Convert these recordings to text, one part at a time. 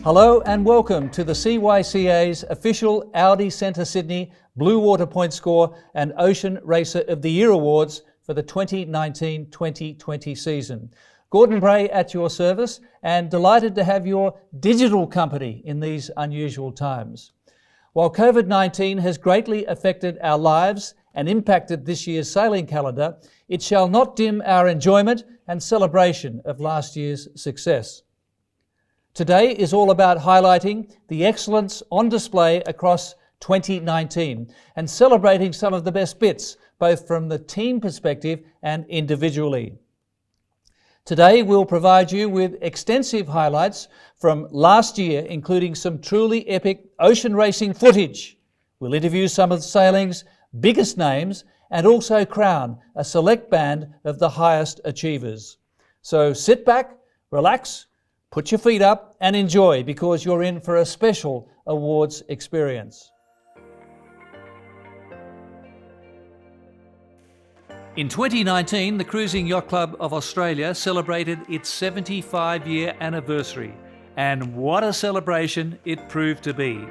Hello and welcome to the CYCA's official Audi Centre Sydney Blue Water Pointscore and Ocean Racer of the Year Awards for the 2019-2020 season. Gordon Bray at your service, and delighted to have your digital company in these unusual times. While COVID-19 has greatly affected our lives and impacted this year's sailing calendar, it shall not dim our enjoyment and celebration of last year's success. Today is all about highlighting the excellence on display across 2019 and celebrating some of the best bits, both from the team perspective and individually. Today we'll provide you with extensive highlights from last year, including some truly epic ocean racing footage. We'll interview some of sailing's biggest names and also crown a select band of the highest achievers. So sit back, relax, put your feet up and enjoy, because you're in for a special awards experience. In 2019, the Cruising Yacht Club of Australia celebrated its 75-year anniversary, and what a celebration it proved to be.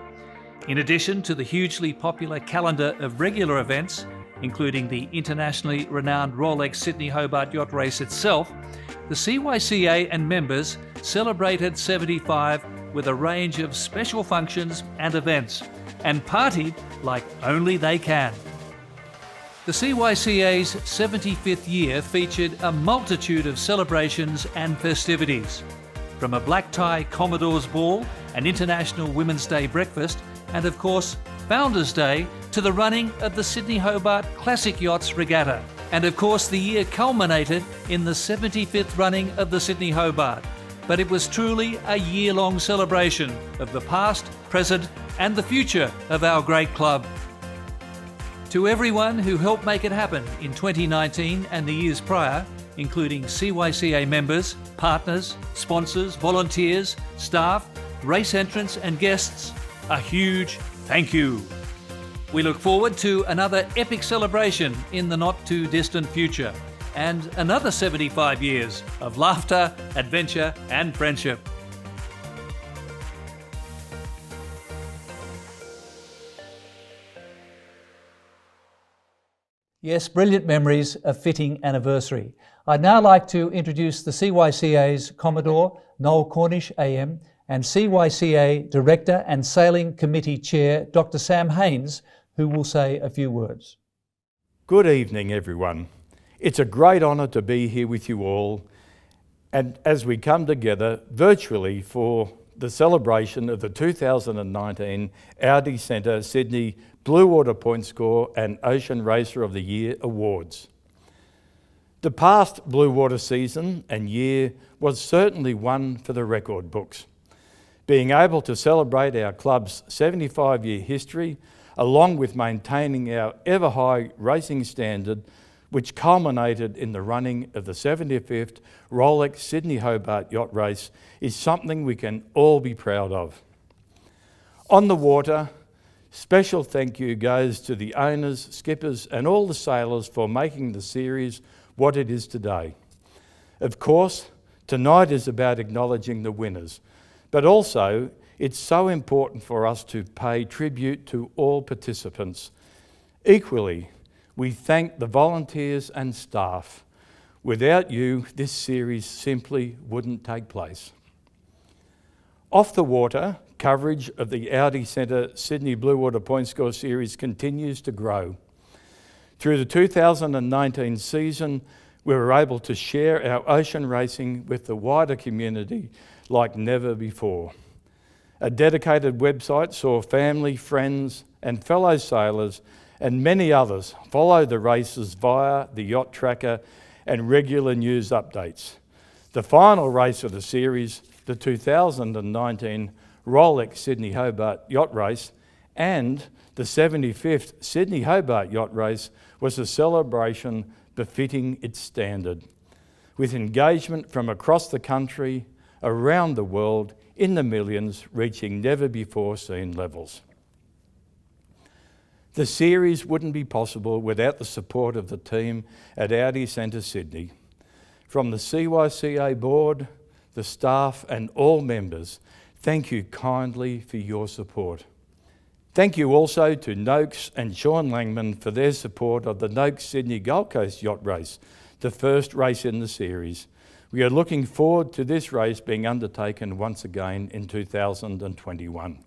In addition to the hugely popular calendar of regular events, including the internationally renowned Rolex Sydney Hobart Yacht Race itself, the CYCA and members celebrated 75 with a range of special functions and events, and partied like only they can. The CYCA's 75th year featured a multitude of celebrations and festivities, from a black tie Commodore's Ball, an International Women's Day breakfast, and of course Founders Day, to the running of the Sydney Hobart Classic Yachts Regatta. And of course the year culminated in the 75th running of the Sydney Hobart. But it was truly a year-long celebration of the past, present and the future of our great club. To everyone who helped make it happen in 2019 and the years prior, including CYCA members, partners, sponsors, volunteers, staff, race entrants and guests, a huge thank you. We look forward to another epic celebration in the not too distant future, and another 75 years of laughter, adventure and friendship. Yes, brilliant memories, a fitting anniversary. I'd now like to introduce the CYCA's Commodore, Noel Cornish AM, and CYCA Director and Sailing Committee Chair, Dr. Sam Haynes, who will say a few words. Good evening, everyone. It's a great honour to be here with you all, and as we come together virtually for the celebration of the 2019 Audi Centre Sydney Blue Water Pointscore and Ocean Racer of the Year Awards. The past Blue Water season and year was certainly one for the record books. Being able to celebrate our club's 75-year history, along with maintaining our ever-high racing standard, which culminated in the running of the 75th Rolex Sydney Hobart Yacht Race, is something we can all be proud of. On the water, special thank you goes to the owners, skippers and all the sailors for making the series what it is today. Of course, tonight is about acknowledging the winners, but also it's so important for us to pay tribute to all participants. Equally, we thank the volunteers and staff. Without you, this series simply wouldn't take place. Off the water, coverage of the Audi Centre Sydney Blue Water Pointscore series continues to grow. Through the 2019 season, we were able to share our ocean racing with the wider community like never before. A dedicated website saw family, friends and fellow sailors and many others follow the races via the Yacht Tracker and regular news updates. The final race of the series, the 2019 Rolex Sydney Hobart Yacht Race and the 75th Sydney Hobart Yacht Race, was a celebration befitting its standard, with engagement from across the country, around the world, in the millions, reaching never-before-seen levels. The series wouldn't be possible without the support of the team at Audi Centre Sydney. From the CYCA board, the staff and all members, thank you kindly for your support. Thank you also to Noakes and Sean Langman for their support of the Noakes Sydney Gold Coast Yacht Race, the first race in the series. We are looking forward to this race being undertaken once again in 2021.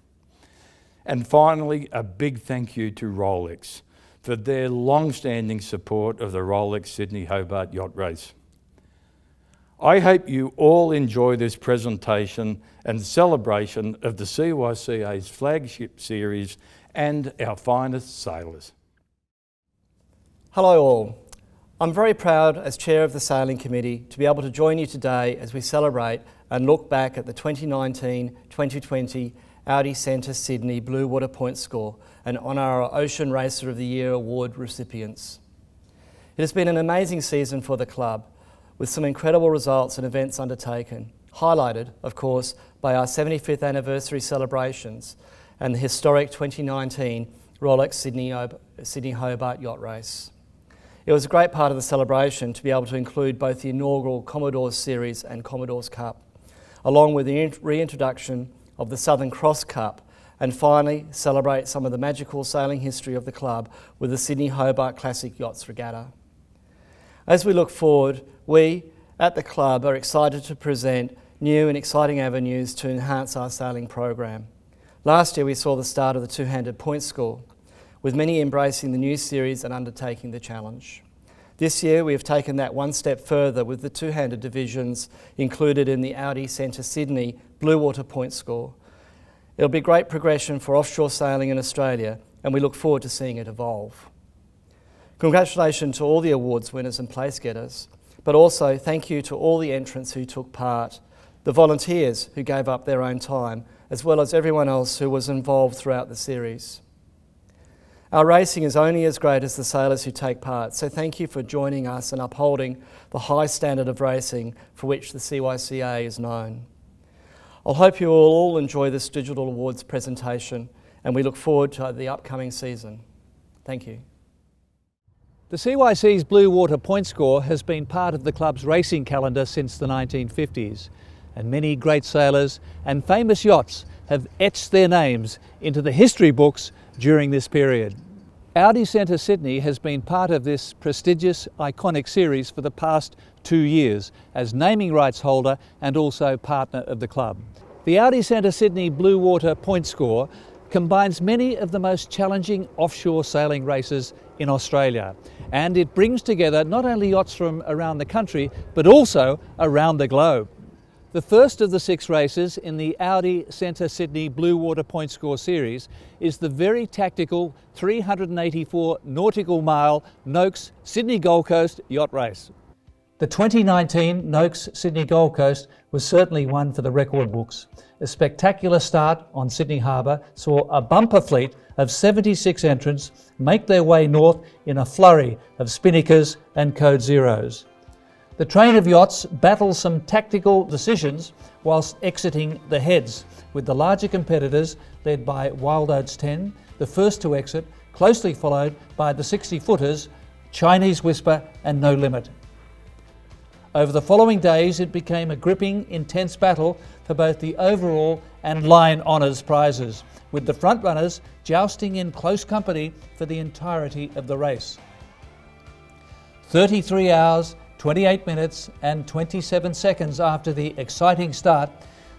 And finally, a big thank you to Rolex for their long-standing support of the Rolex Sydney Hobart Yacht Race. I hope you all enjoy this presentation and celebration of the CYCA's flagship series and our finest sailors. Hello all. I'm very proud as Chair of the Sailing Committee to be able to join you today as we celebrate and look back at the 2019-2020 Audi Centre Sydney Blue Water Pointscore and honour our Ocean Racer of the Year award recipients. It has been an amazing season for the club, with some incredible results and events undertaken, highlighted, of course, by our 75th anniversary celebrations and the historic 2019 Rolex Sydney Hobart Yacht Race. It was a great part of the celebration to be able to include both the inaugural Commodores Series and Commodores Cup, along with the reintroduction of the Southern Cross Cup, and finally celebrate some of the magical sailing history of the club with the Sydney Hobart Classic Yachts Regatta. As we look forward, we at the club are excited to present new and exciting avenues to enhance our sailing program. Last year we saw the start of the two-handed Pointscore, with many embracing the new series and undertaking the challenge. This year we have taken that one step further with the two-handed divisions included in the Audi Centre Sydney Blue Water Pointscore. It'll be great progression for offshore sailing in Australia, and we look forward to seeing it evolve. Congratulations to all the awards winners and place getters, but also thank you to all the entrants who took part, the volunteers who gave up their own time, as well as everyone else who was involved throughout the series. Our racing is only as great as the sailors who take part, so thank you for joining us and upholding the high standard of racing for which the CYCA is known. I hope you will all enjoy this digital awards presentation, and we look forward to the upcoming season. Thank you. The CYC's Blue Water Pointscore has been part of the club's racing calendar since the 1950s, and many great sailors and famous yachts have etched their names into the history books during this period. Audi Centre Sydney has been part of this prestigious, iconic series for the past 2 years as naming rights holder and also partner of the club. The Audi Centre Sydney Blue Water Pointscore combines many of the most challenging offshore sailing races in Australia, and it brings together not only yachts from around the country but also around the globe. The first of the 6 races in the Audi Centre Sydney Blue Water Pointscore series is the very tactical 384 nautical mile Noakes Sydney Gold Coast Yacht Race. The 2019 Noakes Sydney Gold Coast was certainly one for the record books. A spectacular start on Sydney Harbour saw a bumper fleet of 76 entrants make their way north in a flurry of spinnakers and code zeros. The train of yachts battled some tactical decisions whilst exiting the heads, with the larger competitors led by Wild Oats 10, the first to exit, closely followed by the 60-footers, Chinese Whisper and No Limit. Over the following days, it became a gripping, intense battle for both the overall and line honours prizes, with the frontrunners jousting in close company for the entirety of the race. 33 hours, 28 minutes and 27 seconds after the exciting start,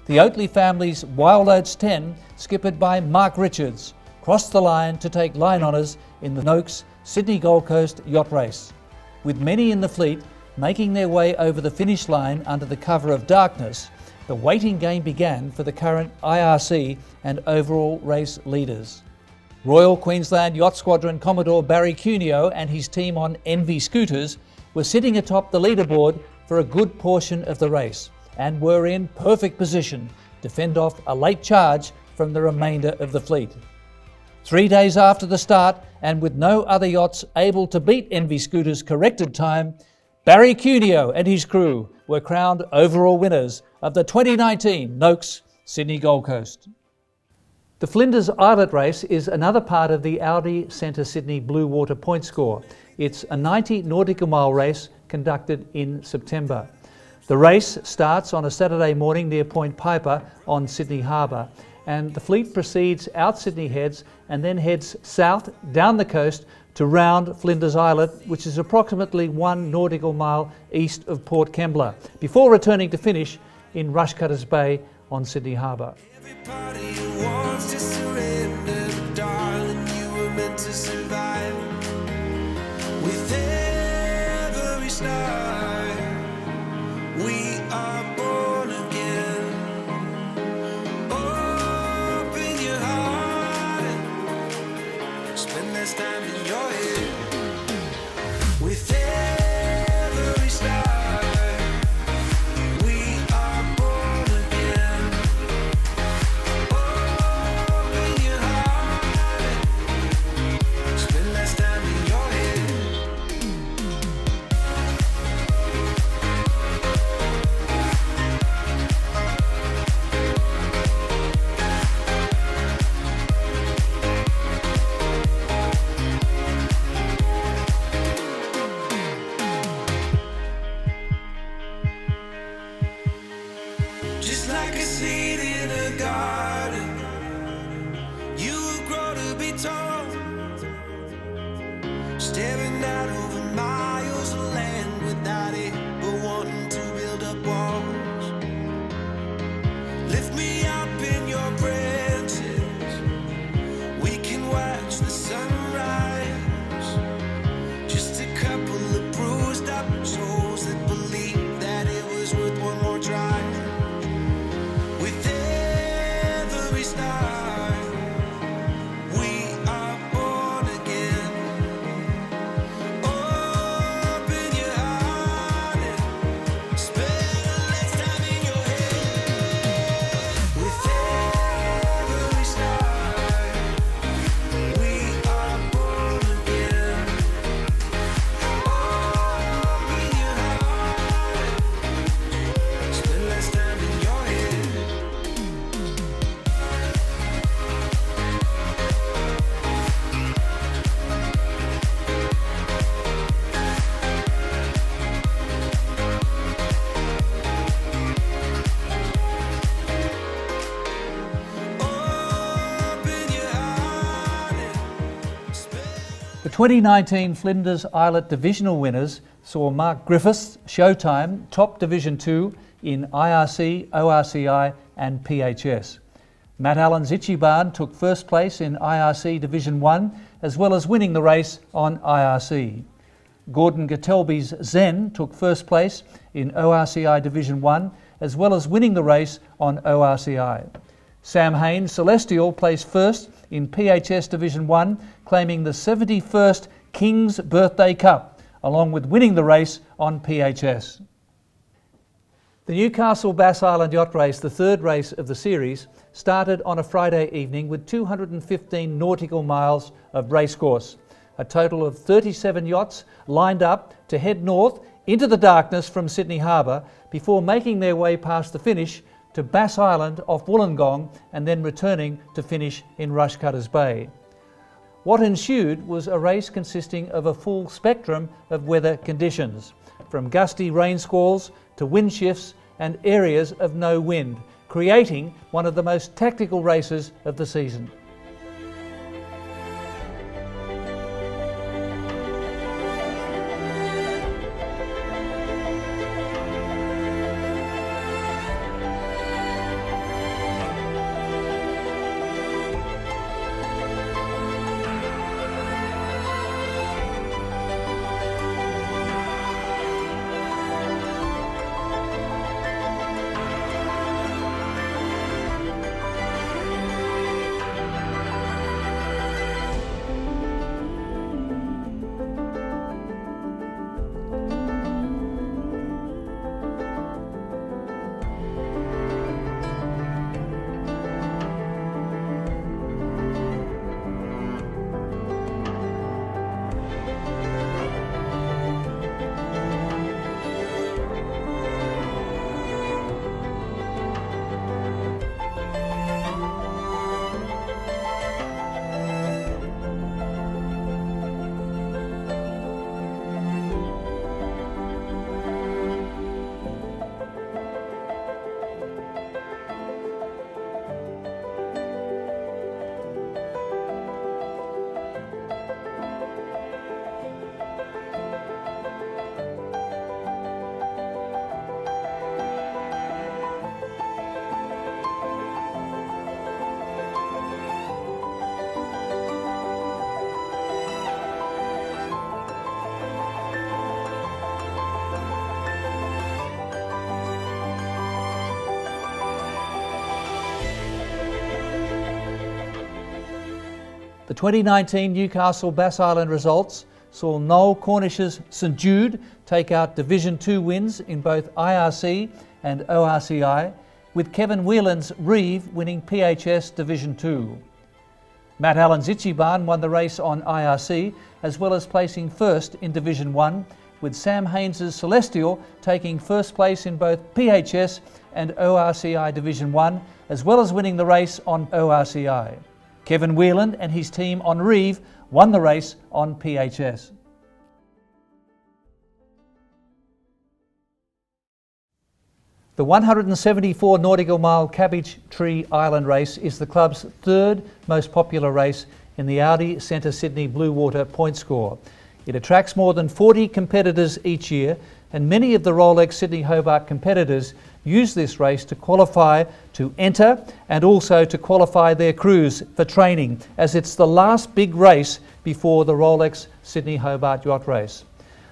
the Oatley family's Wild Oats 10, skippered by Mark Richards, crossed the line to take line honours in the Noakes Sydney Gold Coast Yacht Race, with many in the fleet making their way over the finish line under the cover of darkness. The waiting game began for the current IRC and overall race leaders. Royal Queensland Yacht Squadron Commodore Barry Cuneo and his team on Envy Scooters were sitting atop the leaderboard for a good portion of the race and were in perfect position to fend off a late charge from the remainder of the fleet. 3 days after the start, and with no other yachts able to beat Envy Scooter's corrected time, Barry Cuneo and his crew were crowned overall winners of the 2019 Noakes Sydney Gold Coast. The Flinders Islet race is another part of the Audi Centre Sydney Blue Water Pointscore. It's a 90 nautical mile race conducted in September. The race starts on a Saturday morning near Point Piper on Sydney Harbour, and the fleet proceeds out Sydney Heads and then heads south down the coast to round Flinders Islet, which is approximately 1 nautical mile east of Port Kembla, before returning to finish in Rushcutters Bay on Sydney Harbour. Everybody wants to surrender, but darling, you were meant to survive. With every star, we are born again. Open your heart, spend less time in your head. With every star, we are born again. Open your heart, spend less time in your head. Just like a seed in a garden, you will grow to be tall, staring out over miles of land without it, but wanting to build up walls. Lift me up in your branches, we can watch the sunrise. Just a couple of bruised up souls that believe that it was worth one more try. With every star, we are born again. Open your heart and spend less time in your head. With every star, we are born again. Open your heart, spend less time in your head. Open your heart and spend. The 2019 Flinders Islet divisional winners saw Mark Griffiths' Showtime top Division 2 in IRC, ORCI and PHS. Matt Allen's Ichiban took first place in IRC Division 1, as well as winning the race on IRC. Gordon Gatelby's Zen took first place in ORCI Division 1, as well as winning the race on ORCI. Sam Haynes' Celestial placed first in PHS Division 1, claiming the 71st King's Birthday Cup, along with winning the race on PHS. The Newcastle Bass Island Yacht Race, the third race of the series, started on a Friday evening with 215 nautical miles of racecourse. A total of 37 yachts lined up to head north into the darkness from Sydney Harbour before making their way past the finish to Bass Island off Wollongong and then returning to finish in Rushcutters Bay. What ensued was a race consisting of a full spectrum of weather conditions, from gusty rain squalls to wind shifts and areas of no wind, creating one of the most tactical races of the season. The 2019 Newcastle Bass Island results saw Noel Cornish's St Jude take out Division 2 wins in both IRC and ORCI, with Kevin Whelan's Reeve winning PHS Division 2. Matt Allen's Ichiban won the race on IRC, as well as placing first in Division 1, with Sam Haynes's Celestial taking first place in both PHS and ORCI Division 1, as well as winning the race on ORCI. Kevin Whelan and his team on Reeve won the race on PHS. The 174 nautical mile Cabbage Tree Island race is the club's third most popular race in the Audi Centre Sydney Blue Water Pointscore. It attracts more than 40 competitors each year, and many of the Rolex Sydney Hobart competitors use this race to qualify to enter and also to qualify their crews for training, as it's the last big race before the Rolex Sydney Hobart Yacht Race.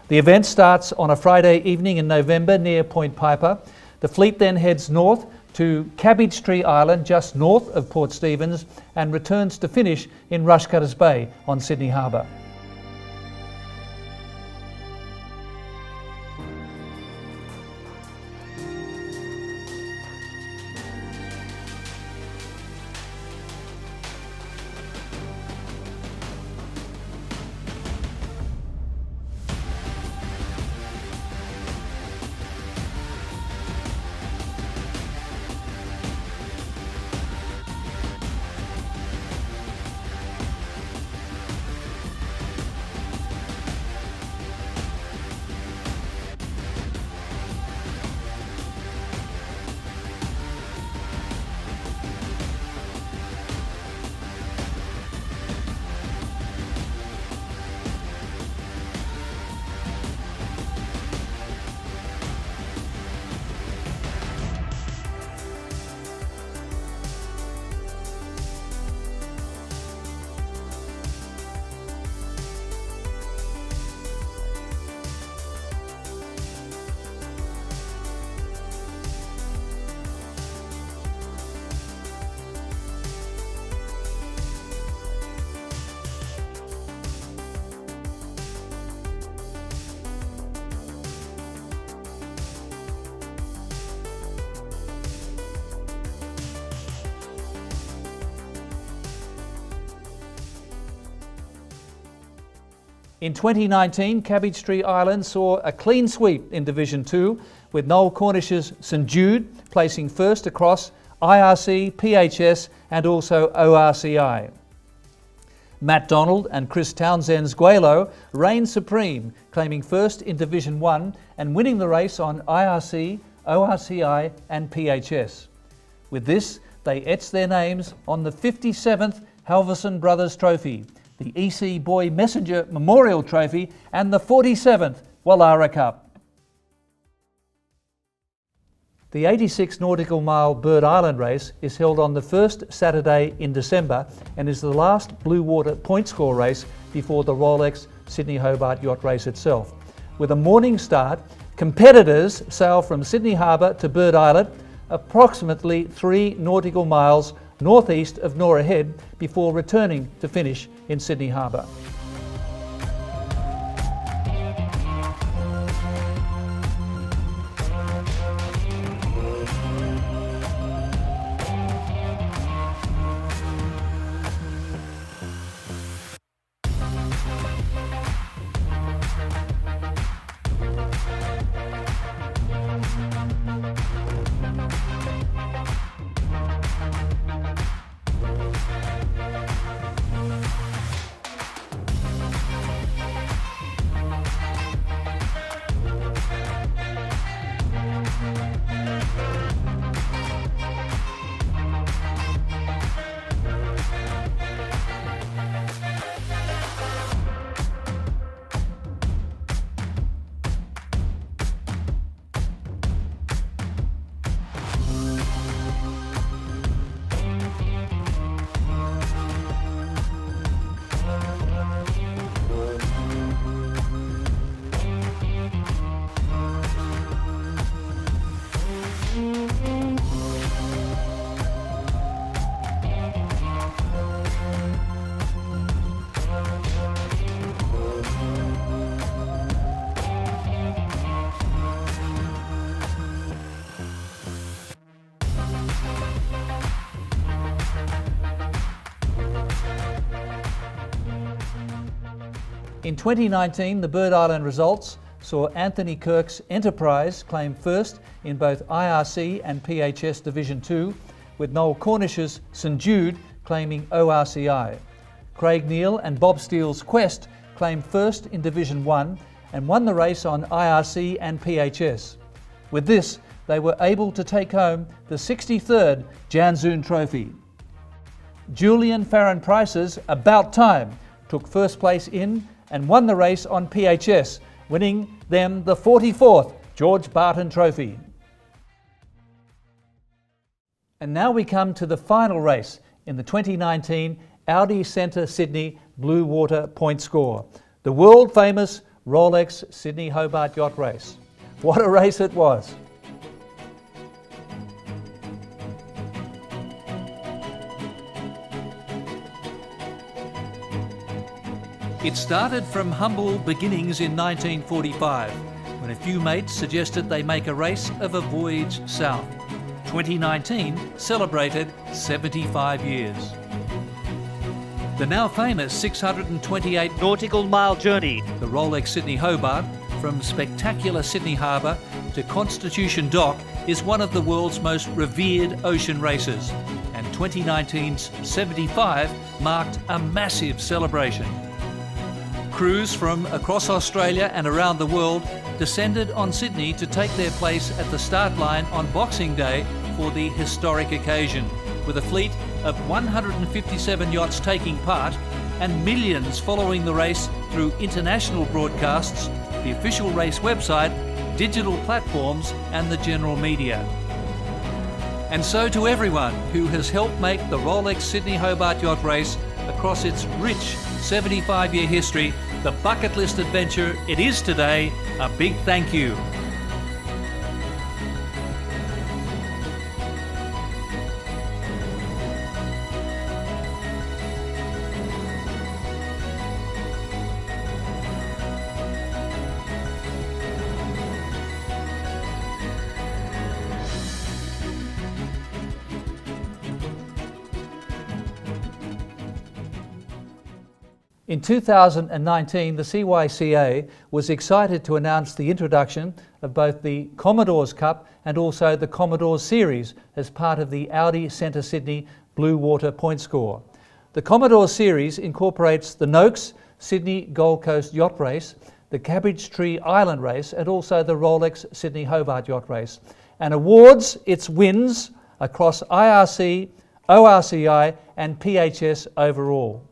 The event starts on a Friday evening in November near Point Piper. The fleet then heads north to Cabbage Tree Island, just north of Port Stephens, and returns to finish in Rushcutters Bay on Sydney Harbour. In 2019, Cabbage Tree Island saw a clean sweep in Division 2, with Noel Cornish's St Jude placing first across IRC, PHS and also ORCI. Matt Donald and Chris Townsend's Guelo reigned supreme, claiming first in Division 1 and winning the race on IRC, ORCI and PHS. With this, they etched their names on the 57th Halverson Brothers Trophy, the EC Boy Messenger Memorial Trophy and the 47th Wallara Cup. The 86 nautical mile Bird Island race is held on the first Saturday in December and is the last Blue Water Pointscore race before the Rolex Sydney Hobart Yacht Race itself. With a morning start, competitors sail from Sydney Harbour to Bird Island, approximately 3 nautical miles northeast of Nora Head, before returning to finish in Sydney Harbour. In 2019, the Bird Island results saw Anthony Kirk's Enterprise claim first in both IRC and PHS Division 2, with Noel Cornish's St Jude claiming ORCI. Craig Neal and Bob Steele's Quest claimed first in Division 1 and won the race on IRC and PHS. With this, they were able to take home the 63rd Janzoon Trophy. Julian Farron Price's About Time took first place in and won the race on PHS, winning them the 44th George Barton Trophy. And now we come to the final race in the 2019 Audi Centre Sydney Blue Water Pointscore, the world-famous Rolex Sydney Hobart Yacht Race. What a race it was! It started from humble beginnings in 1945, when a few mates suggested they make a race of a voyage south. 2019 celebrated 75 years. The now famous 628 nautical mile journey. The Rolex Sydney Hobart, from spectacular Sydney Harbour to Constitution Dock, is one of the world's most revered ocean races, and 2019's 75 marked a massive celebration. Crews from across Australia and around the world descended on Sydney to take their place at the start line on Boxing Day for the historic occasion, with a fleet of 157 yachts taking part and millions following the race through international broadcasts, the official race website, digital platforms and the general media. And so to everyone who has helped make the Rolex Sydney Hobart Yacht Race across its rich 75-year history the bucket list adventure it is today, a big thank you. In 2019, the CYCA was excited to announce the introduction of both the Commodore's Cup and also the Commodore's Series as part of the Audi Centre Sydney Blue Water Pointscore. The Commodore Series incorporates the Noakes Sydney Gold Coast Yacht Race, the Cabbage Tree Island Race and also the Rolex Sydney Hobart Yacht Race, and awards its wins across IRC, ORCI and PHS overall.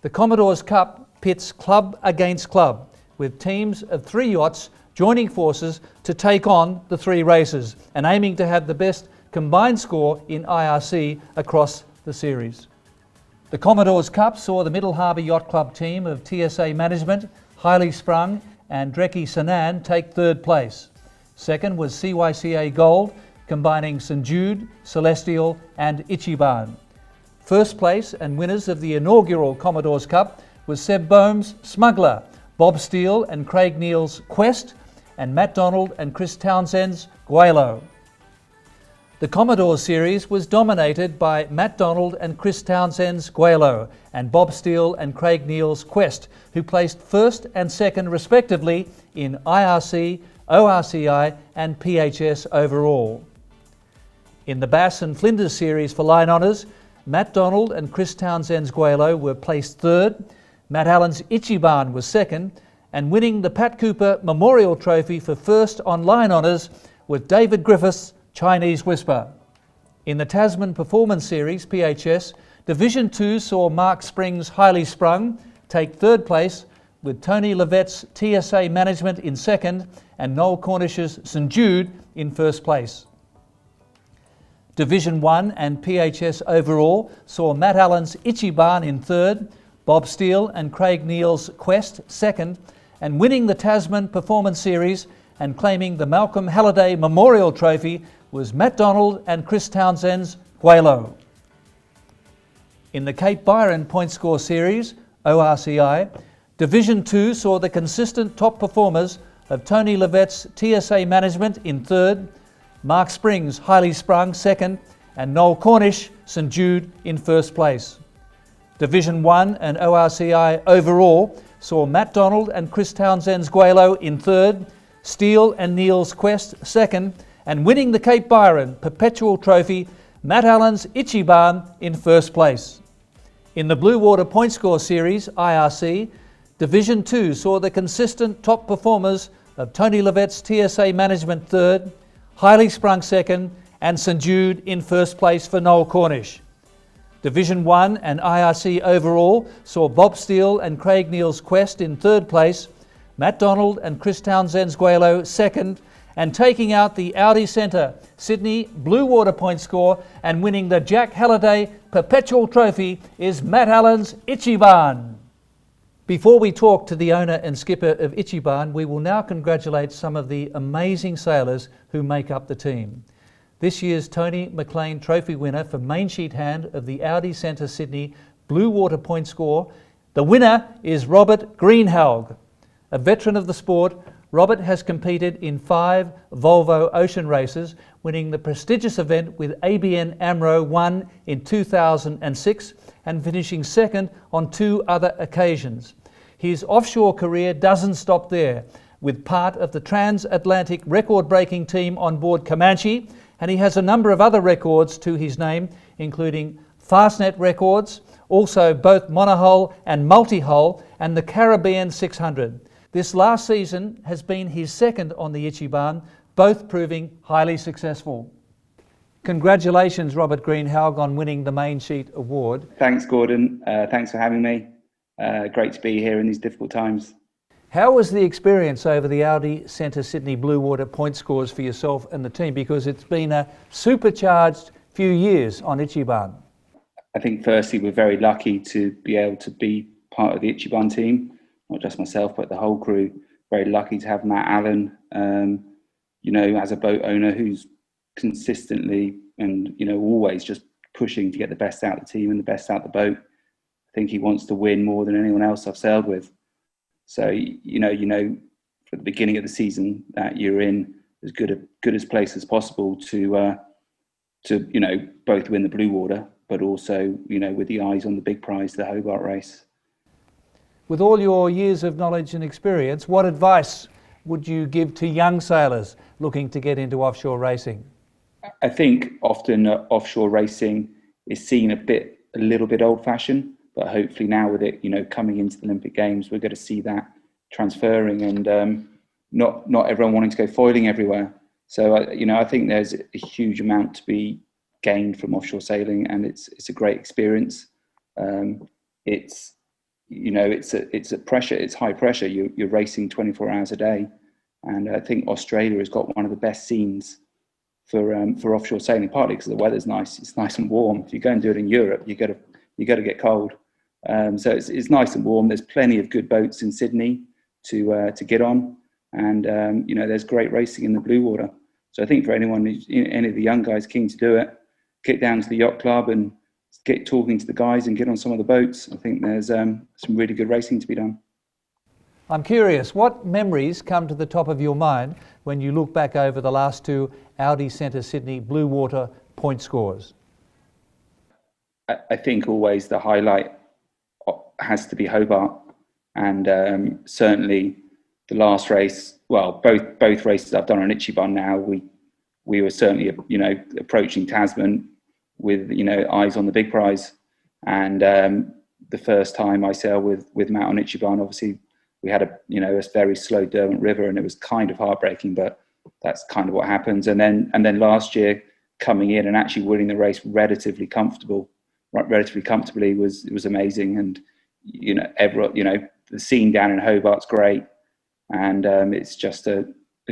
The Commodore's Cup pits club against club, with teams of 3 yachts joining forces to take on the 3 races and aiming to have the best combined score in IRC across the series. The Commodore's Cup saw the Middle Harbour Yacht Club team of TSA Management, Highly Sprung and Dreki Sanan take 3rd place. Second was CYCA Gold, combining St Jude, Celestial and Ichiban. First place and winners of the inaugural Commodore's Cup was Seb Bohm's Smuggler, Bob Steele and Craig Neal's Quest, and Matt Donald and Chris Townsend's Guaylo. The Commodore Series was dominated by Matt Donald and Chris Townsend's Guaylo and Bob Steele and Craig Neal's Quest, who placed 1st and 2nd respectively in IRC, ORCI and PHS overall. In the Bass and Flinders Series for line honours, Matt Donald and Chris Townsend's Guaylo were placed 3rd, Matt Allen's Ichiban was 2nd, and winning the Pat Cooper Memorial Trophy for 1st on line honours was David Griffith's Chinese Whisper. In the Tasman Performance Series, PHS, Division 2 saw Mark Spring's Highly Sprung take 3rd place, with Tony Levette's TSA Management in 2nd and Noel Cornish's St Jude in 1st place. Division 1 and PHS overall saw Matt Allen's Ichiban in 3rd, Bob Steele and Craig Neal's Quest 2nd, and winning the Tasman Performance Series and claiming the Malcolm Halliday Memorial Trophy was Matt Donald and Chris Townsend's Guaylo. In the Cape Byron Pointscore Series, ORCI, Division 2 saw the consistent top performers of Tony Levette's TSA Management in 3rd, Mark Spring's Highly Sprung 2nd, and Noel Cornish, St Jude in first place. Division 1 and ORCI overall saw Matt Donald and Chris Townsend's Guelo in third, Steele and Neil's Quest second, and winning the Cape Byron Perpetual Trophy, Matt Allen's Ichiban in first place. In the Blue Water Pointscore Series, IRC, Division 2 saw the consistent top performers of Tony Levette's TSA Management third, Highly Sprung second, and St Jude in first place for Noel Cornish. Division 1 and IRC overall saw Bob Steele and Craig Neal's Quest in third place, Matt Donald and Chris Townsend's Guelo second, and taking out the Audi Centre Sydney Blue Water Pointscore and winning the Jack Halliday Perpetual Trophy is Matt Allen's Ichiban. Before we talk to the owner and skipper of Ichiban, we will now congratulate some of the amazing sailors who make up the team. This year's Tony McLean Trophy winner for main sheet hand of the Audi Centre Sydney Blue Water Pointscore, the winner is Robert Greenhalgh. A veteran of the sport, Robert has competed in 5 Volvo Ocean races, winning the prestigious event with ABN AMRO 1 in 2006 and finishing second on 2 other occasions. His offshore career doesn't stop there, with part of the transatlantic record-breaking team on board Comanche, and he has a number of other records to his name, including Fastnet records, also both monohull and multi-hull, and the Caribbean 600. This last season has been his second on the Ichiban, both proving highly successful. Congratulations, Robert Greenhalgh, on winning the Main Sheet Award. Thanks, Gordon. Thanks for having me. Great to be here in these difficult times. How was the experience over the Audi Centre Sydney Blue Water point scores for yourself and the team? Because it's been a supercharged few years on Ichiban. I think firstly, we're very lucky to be able to be part of the Ichiban team, not just myself, but the whole crew. Very lucky to have Matt Allen, as a boat owner who's consistently and, always just pushing to get the best out of the team and the best out of the boat. I think he wants to win more than anyone else I've sailed with. So, for the beginning of the season that you're in as good as place as possible to both win the Blue Water, but also, with the eyes on the big prize, the Hobart race. With all your years of knowledge and experience, what advice would you give to young sailors looking to get into offshore racing? I think often offshore racing is seen a little bit old-fashioned, but hopefully now with it, coming into the Olympic Games, we're going to see that transferring and not everyone wanting to go foiling everywhere. So, I think there's a huge amount to be gained from offshore sailing, and it's a great experience. It's a pressure. It's high pressure. You're racing 24 hours a day, and I think Australia has got one of the best scenes for offshore sailing. Partly because the weather's nice. It's nice and warm. If you go and do it in Europe, you got to get cold. So it's nice and warm. There's plenty of good boats in Sydney to get on, and there's great racing in the Blue Water. So I think for any of the young guys keen to do it, get down to the yacht club and get talking to the guys and get on some of the boats. I think there's some really good racing to be done. I'm curious, what memories come to the top of your mind when you look back over the last 2 Audi Centre Sydney Blue Water point scores? I think always the highlight has to be Hobart, and certainly the last race. Well, both races I've done on Ichiban now, we were certainly approaching Tasman with eyes on the big prize, and the first time I sailed with Matt on Ichiban, obviously we had a very slow Derwent River, and it was kind of heartbreaking, but that's kind of what happens. And then last year coming in and actually winning the race relatively comfortably was amazing. And the scene down in Hobart's great, and it's just a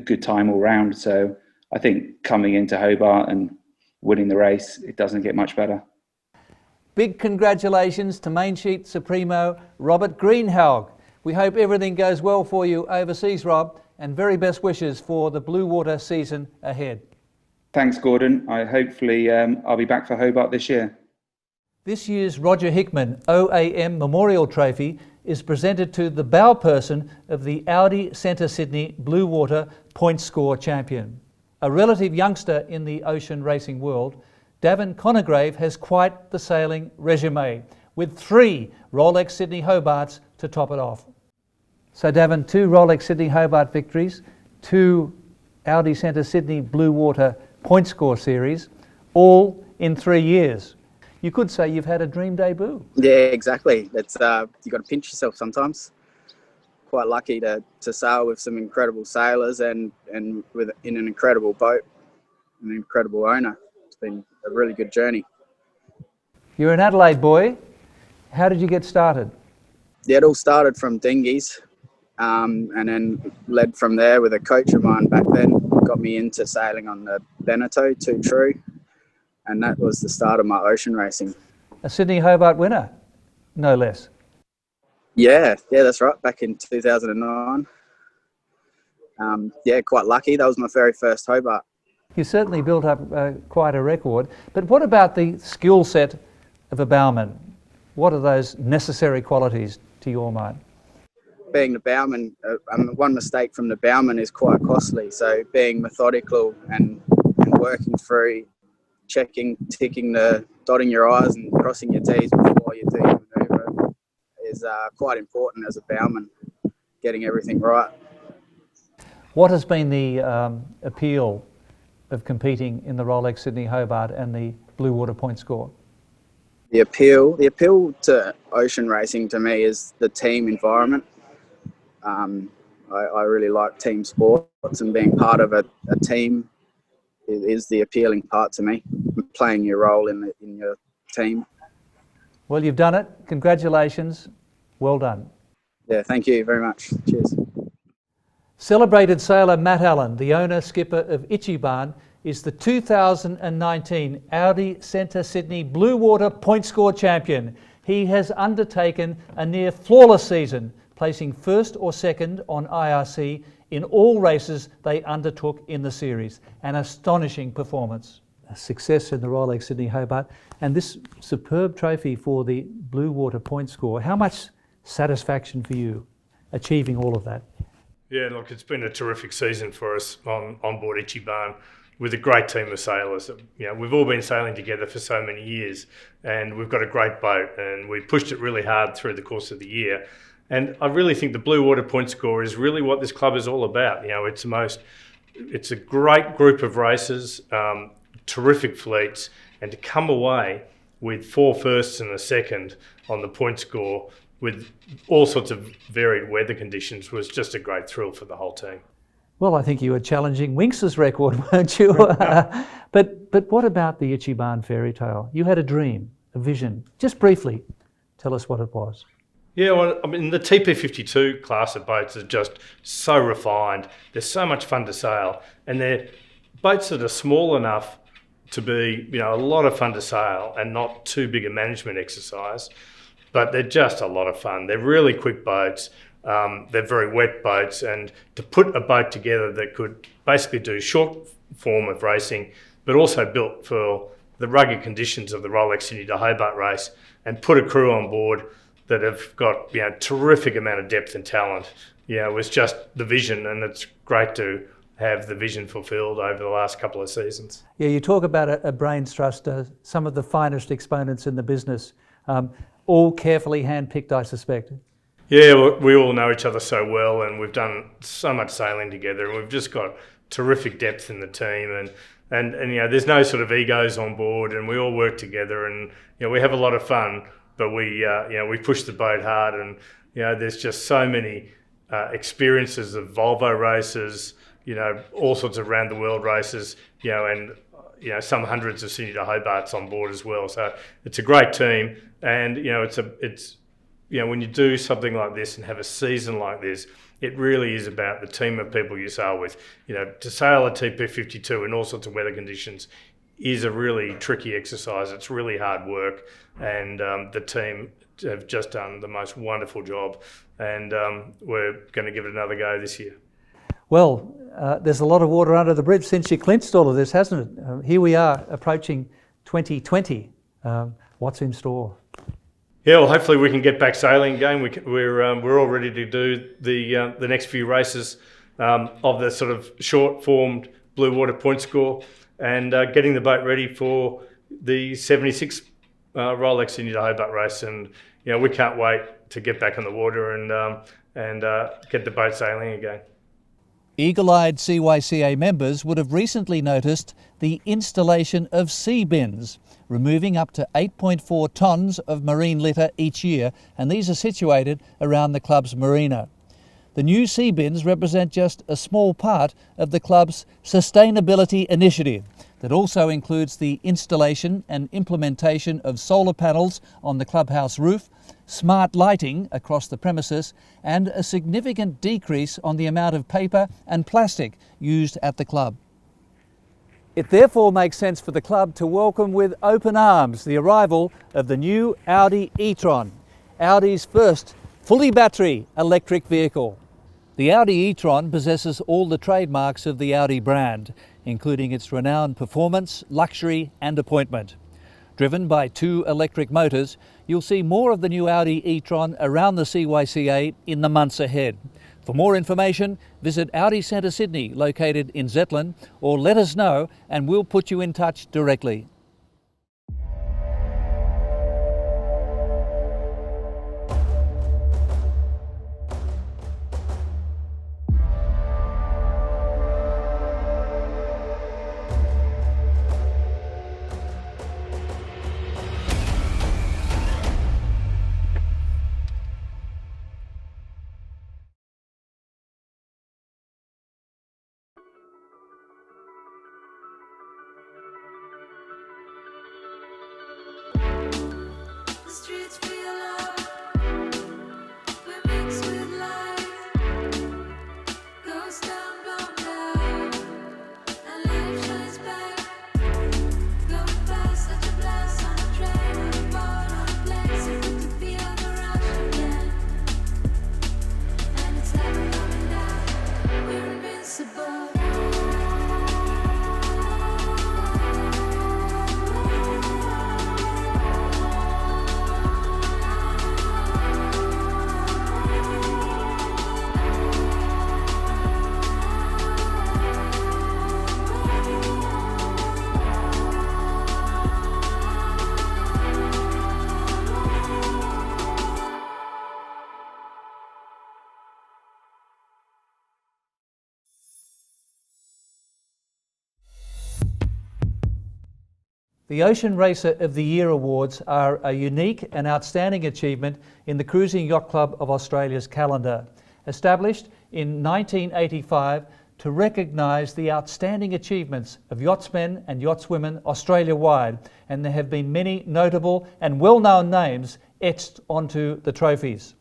good time all round. So I think coming into Hobart and winning the race, it doesn't get much better. Big congratulations to Main Sheet Supremo Robert Greenhalgh. We hope everything goes well for you overseas, Rob, and very best wishes for the Blue Water season ahead. Thanks, Gordon. Hopefully I'll be back for Hobart this year. This year's Roger Hickman OAM Memorial Trophy is presented to the bow person of the Audi Centre Sydney Blue Water point score champion. A relative youngster in the ocean racing world, Davin Conograve has quite the sailing resume, with 3 Rolex Sydney Hobarts to top it off. So Davin, 2 Rolex Sydney Hobart victories, 2 Audi Centre Sydney Blue Water Pointscore series, all in 3 years. You could say you've had a dream debut. Yeah, exactly. It's you got to pinch yourself sometimes. Quite lucky to sail with some incredible sailors and in an incredible boat, an incredible owner. It's been a really good journey. You're an Adelaide boy. How did you get started? Yeah, it all started from dinghies, and then led from there with a coach of mine back then. Got me into sailing on the Beneteau, 2 True, and that was the start of my ocean racing. A Sydney Hobart winner, no less. Yeah, that's right. Back in 2009. Yeah, quite lucky. That was my very first Hobart. You certainly built up quite a record. But what about the skill set of a bowman? What are those necessary qualities to your mind? Being the bowman, one mistake from the bowman is quite costly. So being methodical and working through, checking, dotting your I's and crossing your T's before you do your manoeuvre is quite important as a bowman, getting everything right. What has been the appeal of competing in the Rolex Sydney Hobart and the Blue Water Pointscore? The appeal to ocean racing to me is the team environment. I really like team sports, and being part of a team is the appealing part to me, playing your role in your team. Well, you've done it. Congratulations. Well done. Yeah, thank you very much. Cheers. Celebrated sailor Matt Allen, the owner-skipper of Ichiban, is the 2019 Audi Centre Sydney Blue Water Pointscore champion. He has undertaken a near flawless season, placing first or second on IRC in all races they undertook in the series. An astonishing performance. A success in the Rolex Sydney Hobart, and this superb trophy for the Blue Water Pointscore. How much satisfaction for you achieving all of that? Yeah, look, it's been a terrific season for us on board Ichiban with a great team of sailors. You know, we've all been sailing together for so many years, and we've got a great boat, and we pushed it really hard through the course of the year. And I really think the Blue Water Pointscore is really what this club is all about. You know, it's a great group of racers, terrific fleets, and to come away with 4 firsts and a second on the Pointscore with all sorts of varied weather conditions was just a great thrill for the whole team. Well, I think you were challenging Winx's record, weren't you? But what about the Ichiban fairy tale? You had a dream, a vision. Just briefly, tell us what it was. Yeah, well, I mean, the TP52 class of boats are just so refined. They're so much fun to sail, and they're boats that are small enough to be, you know, a lot of fun to sail and not too big a management exercise, but they're just a lot of fun. They're really quick boats. They're very wet boats, and to put a boat together that could basically do short form of racing, but also built for the rugged conditions of the Rolex Sydney to Hobart race, and put a crew on board that have got, you know, terrific amount of depth and talent. You know, it was just the vision, and it's great to have the vision fulfilled over the last couple of seasons. Yeah, you talk about a brains trust, some of the finest exponents in the business, all carefully handpicked, I suspect. Yeah, we all know each other so well, and we've done so much sailing together, and we've just got terrific depth in the team, and you know, there's no sort of egos on board, and we all work together, and you know, we have a lot of fun, but we you know, we push the boat hard, and you know, there's just so many experiences of Volvo races, you know, all sorts of around the world races, you know, and you know, some hundreds of Sydney to Hobarts on board as well. So it's a great team, and you know, it's you know, when you do something like this and have a season like this, it really is about the team of people you sail with. You know, to sail a TP52 in all sorts of weather conditions is a really tricky exercise. It's really hard work, and the team have just done the most wonderful job, and we're going to give it another go this year. Well, there's a lot of water under the bridge since you clinched all of this, hasn't it? Here we are approaching 2020. What's in store? Yeah, well, hopefully we can get back sailing again. We're all ready to do the next few races of the sort of short-formed Blue Water Pointscore, and getting the boat ready for the 76 Rolex in the Hobart race, and we can't wait to get back on the water and get the boat sailing again. Eagle-eyed CYCA members would have recently noticed the installation of sea bins, removing up to 8.4 tonnes of marine litter each year, and these are situated around the club's marina. The new sea bins represent just a small part of the club's sustainability initiative that also includes the installation and implementation of solar panels on the clubhouse roof, smart lighting across the premises, and a significant decrease on the amount of paper and plastic used at the club. It therefore makes sense for the club to welcome with open arms the arrival of the new Audi e-tron, Audi's first fully battery electric vehicle. The Audi e-tron possesses all the trademarks of the Audi brand, including its renowned performance, luxury and appointment. Driven by 2 electric motors, you'll see more of the new Audi e-tron around the CYCA in the months ahead. For more information, visit Audi Centre Sydney, located in Zetland, or let us know and we'll put you in touch directly. Streets feel alive. We mix with light. Ghost town blown down, and life shines back. Going past such a blast on a train, on a boat, on a plane, so good to feel the rush again. And it's never coming down. We're invincible. The Ocean Racer of the Year awards are a unique and outstanding achievement in the Cruising Yacht Club of Australia's calendar. Established in 1985 to recognise the outstanding achievements of yachtsmen and yachtswomen Australia-wide, and there have been many notable and well-known names etched onto the trophies.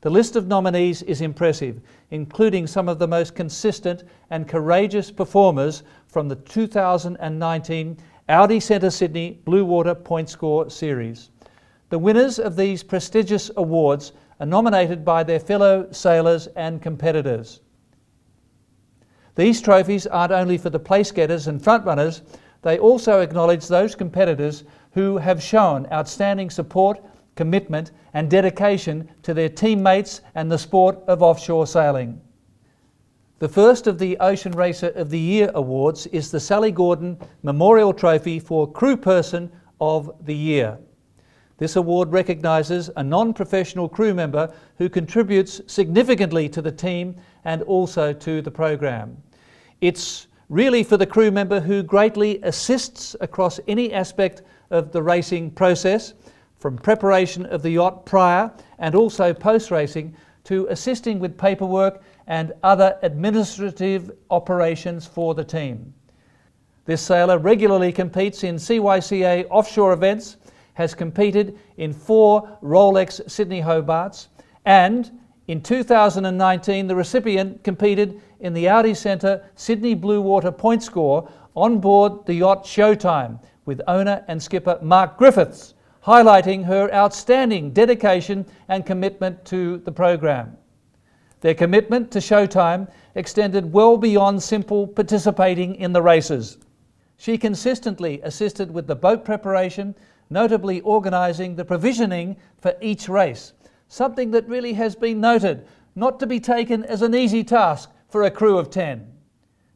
The list of nominees is impressive, including some of the most consistent and courageous performers from the 2019 Audi Centre Sydney Blue Water Pointscore series. The winners of these prestigious awards are nominated by their fellow sailors and competitors. These trophies aren't only for the place getters and frontrunners, they also acknowledge those competitors who have shown outstanding support, commitment and dedication to their teammates and the sport of offshore sailing. The first of the Ocean Racer of the Year awards is the Sally Gordon Memorial Trophy for Crew Person of the Year. This award recognises a non-professional crew member who contributes significantly to the team and also to the program. It's really for the crew member who greatly assists across any aspect of the racing process, from preparation of the yacht prior and also post-racing to assisting with paperwork and other administrative operations for the team. This sailor regularly competes in CYCA offshore events, has competed in 4 Rolex Sydney Hobarts, and in 2019 the recipient competed in the Audi Centre Sydney Blue Water Pointscore on board the yacht Showtime with owner and skipper Mark Griffiths, highlighting her outstanding dedication and commitment to the program. Their commitment to Showtime extended well beyond simple participating in the races. She consistently assisted with the boat preparation, notably organising the provisioning for each race, something that really has been noted not to be taken as an easy task for a crew of 10.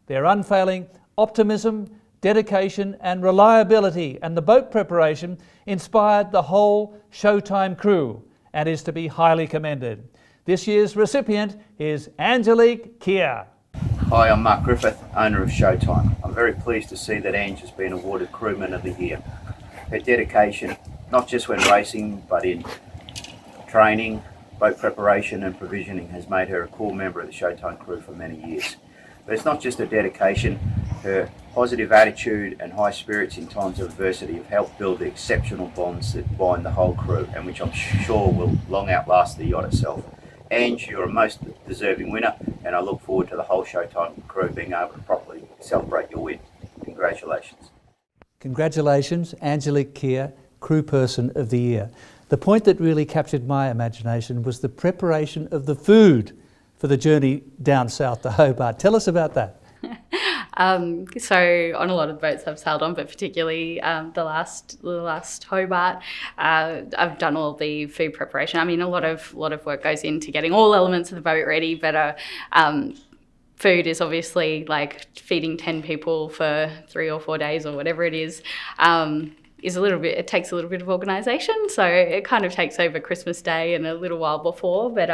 Their unfailing optimism, dedication and reliability, and the boat preparation inspired the whole Showtime crew and is to be highly commended. This year's recipient is Angelique Keir. Hi, I'm Mark Griffith, owner of Showtime. I'm very pleased to see that Ange has been awarded Crewman of the Year. Her dedication, not just when racing, but in training, boat preparation and provisioning, has made her a core member of the Showtime crew for many years. But it's not just her dedication, her positive attitude and high spirits in times of adversity have helped build the exceptional bonds that bind the whole crew, and which I'm sure will long outlast the yacht itself. Ange, you're a most deserving winner, and I look forward to the whole Showtime crew being able to properly celebrate your win. Congratulations. Congratulations, Angelique Keir, Crew Person of the Year. The point that really captured my imagination was the preparation of the food for the journey down south to Hobart. Tell us about that. So on a lot of the boats I've sailed on, but particularly the last Hobart, I've done all the food preparation. I mean, a lot of work goes into getting all elements of the boat ready, but food is obviously like feeding 10 people for 3 or 4 days or whatever it is it takes a little bit of organisation, so it kind of takes over Christmas Day and a little while before, but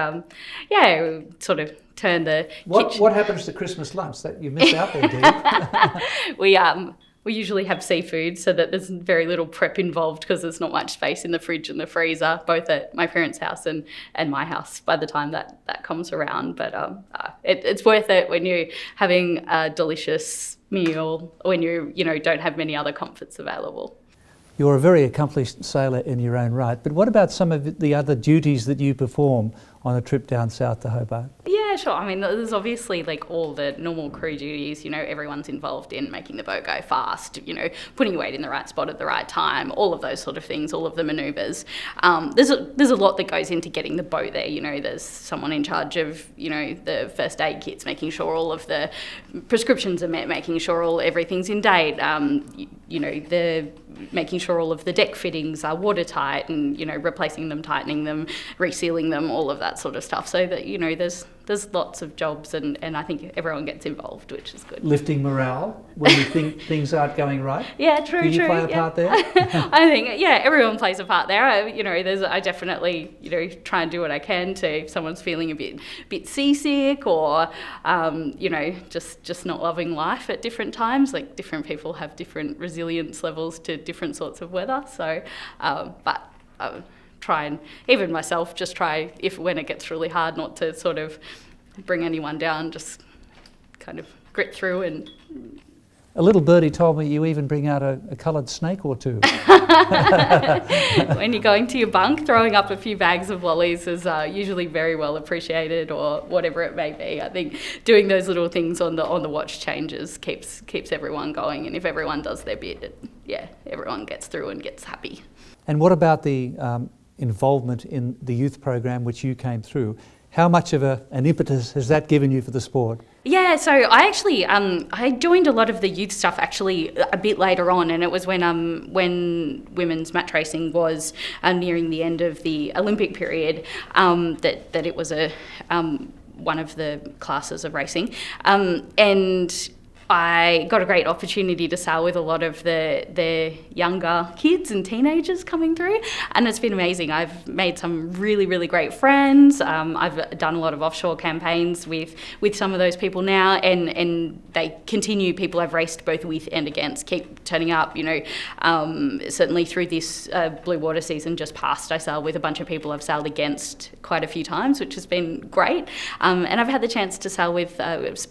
yeah, sort of turn the kitchen. What happens to Christmas lunch that you miss out there, do you? We usually have seafood, so that there's very little prep involved because there's not much space in the fridge and the freezer, both at my parents' house and my house by the time that comes around. But it's worth it when you're having a delicious meal, when you don't have many other comforts available. You're a very accomplished sailor in your own right, but what about some of the other duties that you perform on a trip down south to Hobart? Yeah, sure. I mean, there's obviously like all the normal crew duties, everyone's involved in making the boat go fast, putting your weight in the right spot at the right time, all of those sort of things, all of the manoeuvres. There's a lot that goes into getting the boat there. There's someone in charge of, the first aid kits, making sure all of the prescriptions are met, making sure everything's in date, making sure all of the deck fittings are watertight and, replacing them, tightening them, resealing them, all of that sort of stuff. So that, there's lots of jobs and I think everyone gets involved, which is good. Lifting morale when you think things aren't going right? Yeah, true. Do you play a part there? I think, everyone plays a part there. I definitely, try and do what I can to, if someone's feeling a bit seasick or, just not loving life at different times. Like different people have different resilience levels to different sorts of weather. So, try and, even myself, just try, when it gets really hard, not to sort of bring anyone down, just kind of grit through. And a little birdie told me you even bring out a coloured snake or two. When you're going to your bunk, throwing up a few bags of lollies is usually very well appreciated, or whatever it may be. I think doing those little things on the watch changes keeps everyone going, and if everyone does their bit, everyone gets through and gets happy. And what about the involvement in the youth program which you came through? How much of an impetus has that given you for the sport? Yeah, so I actually I joined a lot of the youth stuff actually a bit later on, and it was when women's match racing was nearing the end of the Olympic period that it was one of the classes of racing, and I got a great opportunity to sail with a lot of the younger kids and teenagers coming through, and it's been amazing. I've made some really, really great friends. I've done a lot of offshore campaigns with some of those people now, and they continue. People I've raced both with and against keep turning up. Certainly through this blue water season just past, I sailed with a bunch of people I've sailed against quite a few times, which has been great. And I've had the chance to sail with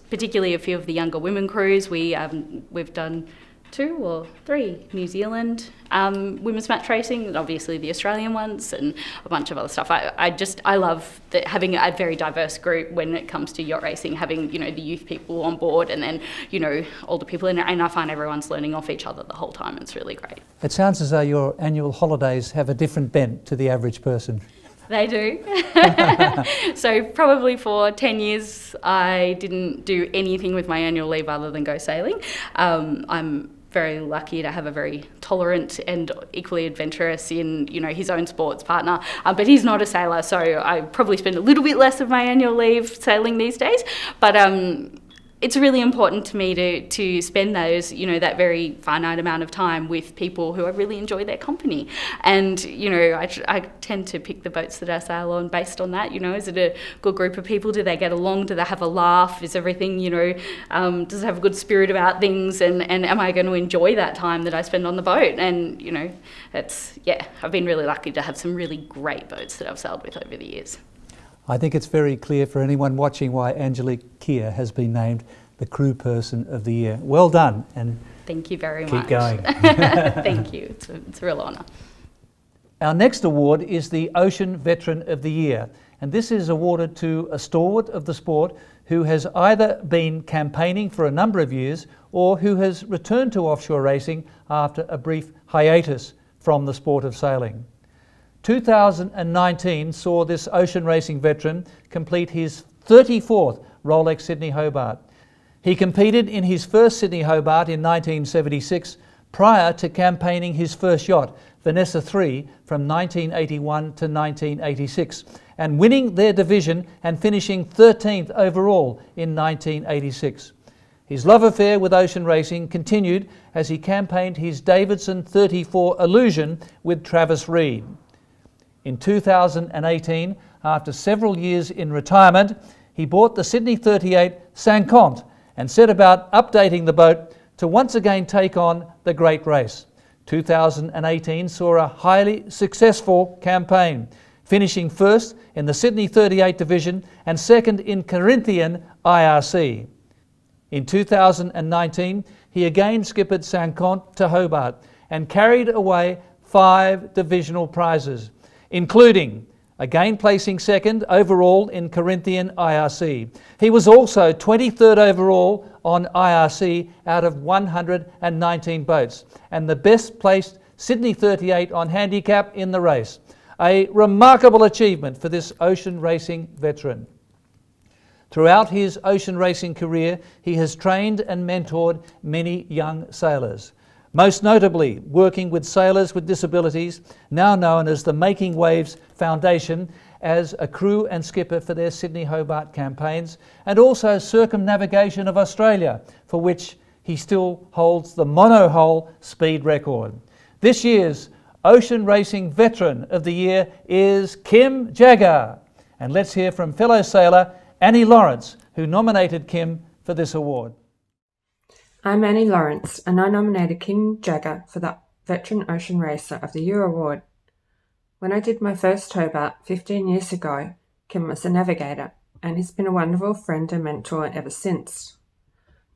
particularly a few of the younger women crews. We've done 2 or 3 New Zealand women's match racing, and obviously the Australian ones, and a bunch of other stuff. I love having a very diverse group when it comes to yacht racing, having the youth people on board, and then older people, and I find everyone's learning off each other the whole time. It's really great. It sounds as though your annual holidays have a different bent to the average person. They do. So probably for 10 years, I didn't do anything with my annual leave other than go sailing. I'm very lucky to have a very tolerant and equally adventurous in his own sports partner, but he's not a sailor, so I probably spend a little bit less of my annual leave sailing these days. But it's really important to me to spend those, that very finite amount of time with people who I really enjoy their company. And, I tend to pick the boats that I sail on based on that. Is it a good group of people? Do they get along? Do they have a laugh? Is everything, does it have a good spirit about things? And am I going to enjoy that time that I spend on the boat? And, I've been really lucky to have some really great boats that I've sailed with over the years. I think it's very clear for anyone watching why Angelique Keir has been named the Crew Person of the Year. Well done, and thank you very keep much. going. Thank you. It's a real honour. Our next award is the Ocean Veteran of the Year, and this is awarded to a stalwart of the sport who has either been campaigning for a number of years or who has returned to offshore racing after a brief hiatus from the sport of sailing. 2019 saw this ocean racing veteran complete his 34th Rolex Sydney Hobart. He competed in his first Sydney Hobart in 1976 prior to campaigning his first yacht, Vanessa III, from 1981 to 1986, and winning their division and finishing 13th overall in 1986. His love affair with ocean racing continued as he campaigned his Davidson 34 Illusion with Travis Reed. In 2018, after several years in retirement, he bought the Sydney 38 Saint-Conte and set about updating the boat to once again take on the great race. 2018 saw a highly successful campaign, finishing first in the Sydney 38 division and second in Corinthian IRC. In 2019, he again skippered Saint-Conte to Hobart and carried away 5 divisional prizes, including again placing second overall in Corinthian IRC. He was also 23rd overall on IRC out of 119 boats, and the best placed Sydney 38 on handicap in the race. A remarkable achievement for this ocean racing veteran. Throughout his ocean racing career, he has trained and mentored many young sailors, most notably working with sailors with disabilities, now known as the Making Waves Foundation, as a crew and skipper for their Sydney Hobart campaigns, and also circumnavigation of Australia, for which he still holds the monohull speed record. This year's Ocean Racing Veteran of the Year is Kim Jagger. And let's hear from fellow sailor Annie Lawrence, who nominated Kim for this award. I'm Annie Lawrence, and I nominated Kim Jagger for the Veteran Ocean Racer of the Year award. When I did my first Hobart 15 years ago, Kim was a navigator, and he's been a wonderful friend and mentor ever since.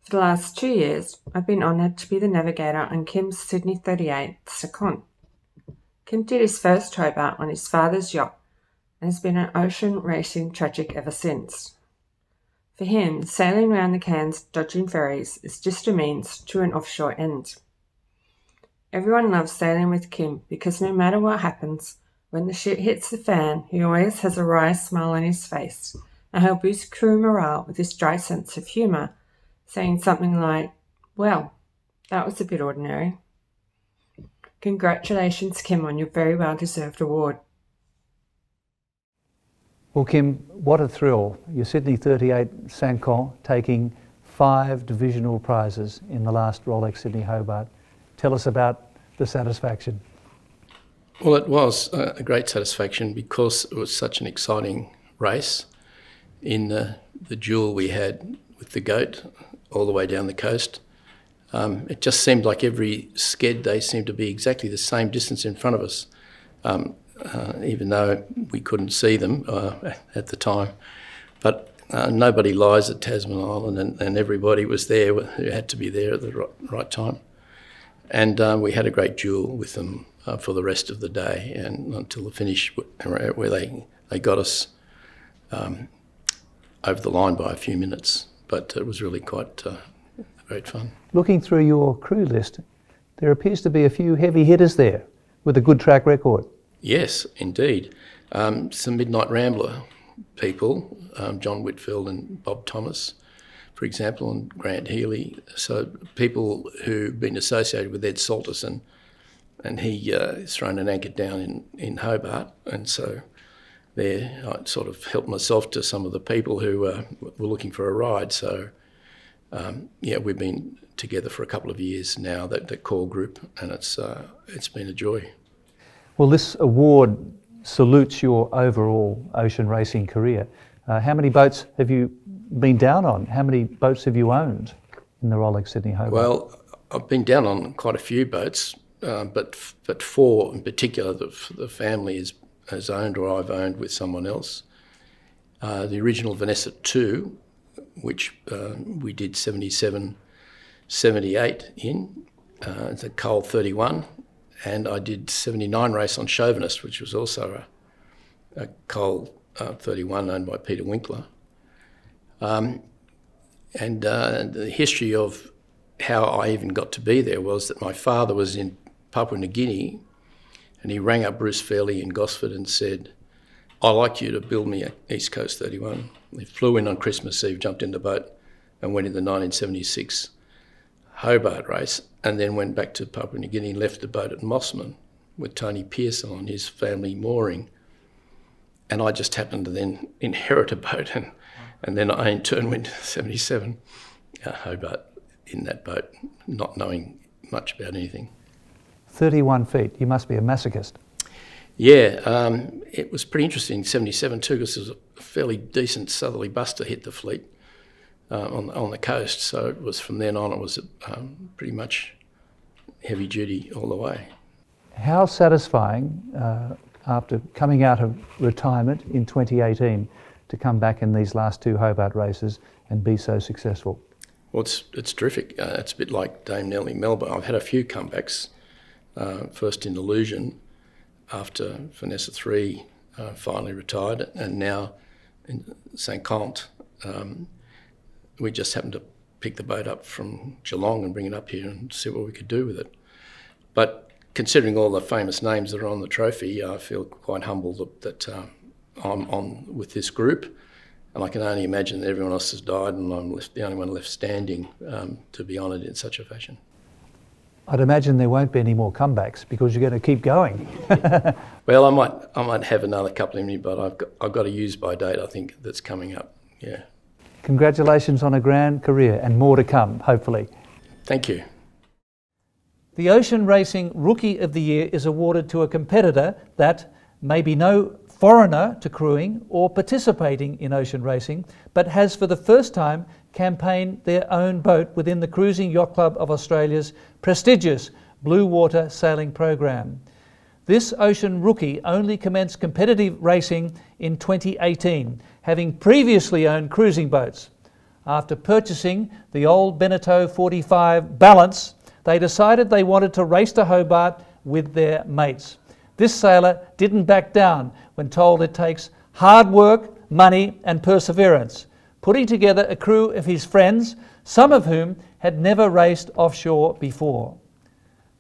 For the last 2 years, I've been honoured to be the navigator on Kim's Sydney 38 Saint-Conte. Kim did his first Hobart on his father's yacht, and has been an ocean racing tragic ever since. For him, sailing around the Cairns dodging ferries is just a means to an offshore end. Everyone loves sailing with Kim because no matter what happens, when the shit hits the fan, he always has a wry smile on his face, and he'll boost crew morale with his dry sense of humour, saying something like, "Well, that was a bit ordinary." Congratulations, Kim, on your very well-deserved award. Well, Kim, what a thrill. Your Sydney 38 Saint-Conte taking 5 divisional prizes in the last Rolex Sydney Hobart. Tell us about the satisfaction. Well, it was a great satisfaction because it was such an exciting race in the duel we had with the goat all the way down the coast. It just seemed like every sked, they seemed to be exactly the same distance in front of us. Even though we couldn't see them at the time. But nobody lies at Tasman Island, and everybody was there who had to be there at the right time. And we had a great duel with them for the rest of the day and until the finish, where they got us over the line by a few minutes. But it was really quite great fun. Looking through your crew list, there appears to be a few heavy hitters there with a good track record. Yes, indeed. Some Midnight Rambler people, John Whitfield and Bob Thomas, for example, and Grant Healy. So people who've been associated with Ed Saltus, and he thrown an anchor down in Hobart. And so there I sort of helped myself to some of the people who were looking for a ride. So yeah, we've been together for a couple of years now, that core group, and it's been a joy. Well, this award salutes your overall ocean racing career. How many boats have you been down on? How many boats have you owned in the Rolex Sydney Hobart? Well, I've been down on quite a few boats, but 4 in particular the family has owned, or I've owned with someone else. The original Vanessa 2, which we did 77, 78 in, the Cole 31, and I did 79 race on Chauvinist, which was also a Cole 31 owned by Peter Winkler. And the history of how I even got to be there was that my father was in Papua New Guinea, and he rang up Bruce Fairley in Gosford and said, "I'd like you to build me an East Coast 31. He flew in on Christmas Eve, jumped in the boat and went in the 1976 Hobart race, and then went back to Papua New Guinea and left the boat at Mossman with Tony Pearson on his family mooring. And I just happened to then inherit a boat, and then I in turn went to 77 Hobart in that boat, not knowing much about anything. 31 feet, you must be a masochist. Yeah, it was pretty interesting, 77 too, because there was a fairly decent southerly buster hit the fleet on the coast. So it was from then on, it was pretty much heavy duty all the way. How satisfying, after coming out of retirement in 2018, to come back in these last 2 Hobart races and be so successful? Well, it's terrific. It's a bit like Dame Nellie Melba. I've had a few comebacks, first in Illusion, after Vanessa 3 finally retired, and now in St. Cont. We just happened to pick the boat up from Geelong and bring it up here and see what we could do with it. But considering all the famous names that are on the trophy, I feel quite humbled that I'm on with this group, and I can only imagine that everyone else has died and I'm the only one left standing to be honoured in such a fashion. I'd imagine there won't be any more comebacks because you're going to keep going. Well, I might have another couple in me, but I've got a use by date, I think, that's coming up. Yeah. Congratulations on a grand career, and more to come, hopefully. Thank you. The Ocean Racing Rookie of the Year is awarded to a competitor that may be no foreigner to crewing or participating in ocean racing, but has for the first time campaigned their own boat within the Cruising Yacht Club of Australia's prestigious Blue Water Sailing Program. This ocean rookie only commenced competitive racing in 2018, having previously owned cruising boats. After purchasing the old Beneteau 45 Balance, they decided they wanted to race to Hobart with their mates. This sailor didn't back down when told it takes hard work, money and perseverance, putting together a crew of his friends, some of whom had never raced offshore before.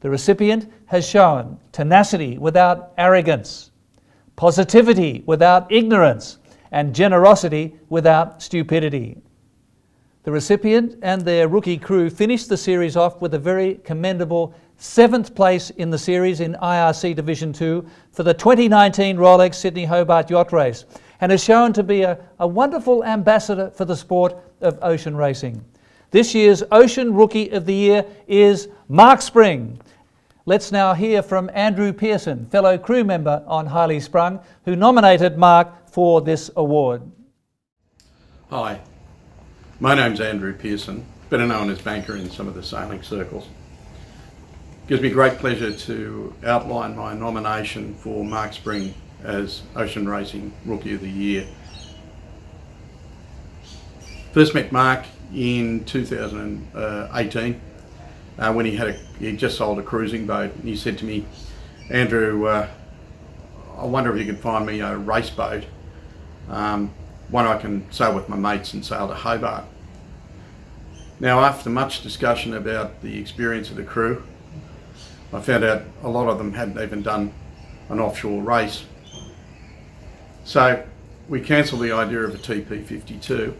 The recipient has shown tenacity without arrogance, positivity without ignorance, and generosity without stupidity. The recipient and their rookie crew finished the series off with a very commendable 7th place in the series in IRC Division 2 for the 2019 Rolex Sydney Hobart Yacht Race, and has shown to be a wonderful ambassador for the sport of ocean racing. This year's Ocean Rookie of the Year is Mark Spring. Let's now hear from Andrew Pearson, fellow crew member on Highly Sprung, who nominated Mark for this award. Hi, my name's Andrew Pearson, better known as Banker in some of the sailing circles. It gives me great pleasure to outline my nomination for Mark Spring as Ocean Racing Rookie of the Year. First met Mark in 2018 when he just sold a cruising boat, and he said to me, "Andrew, I wonder if you could find me a race boat, one I can sail with my mates and sail to Hobart." Now, after much discussion about the experience of the crew, I found out a lot of them hadn't even done an offshore race. So we cancelled the idea of a TP52,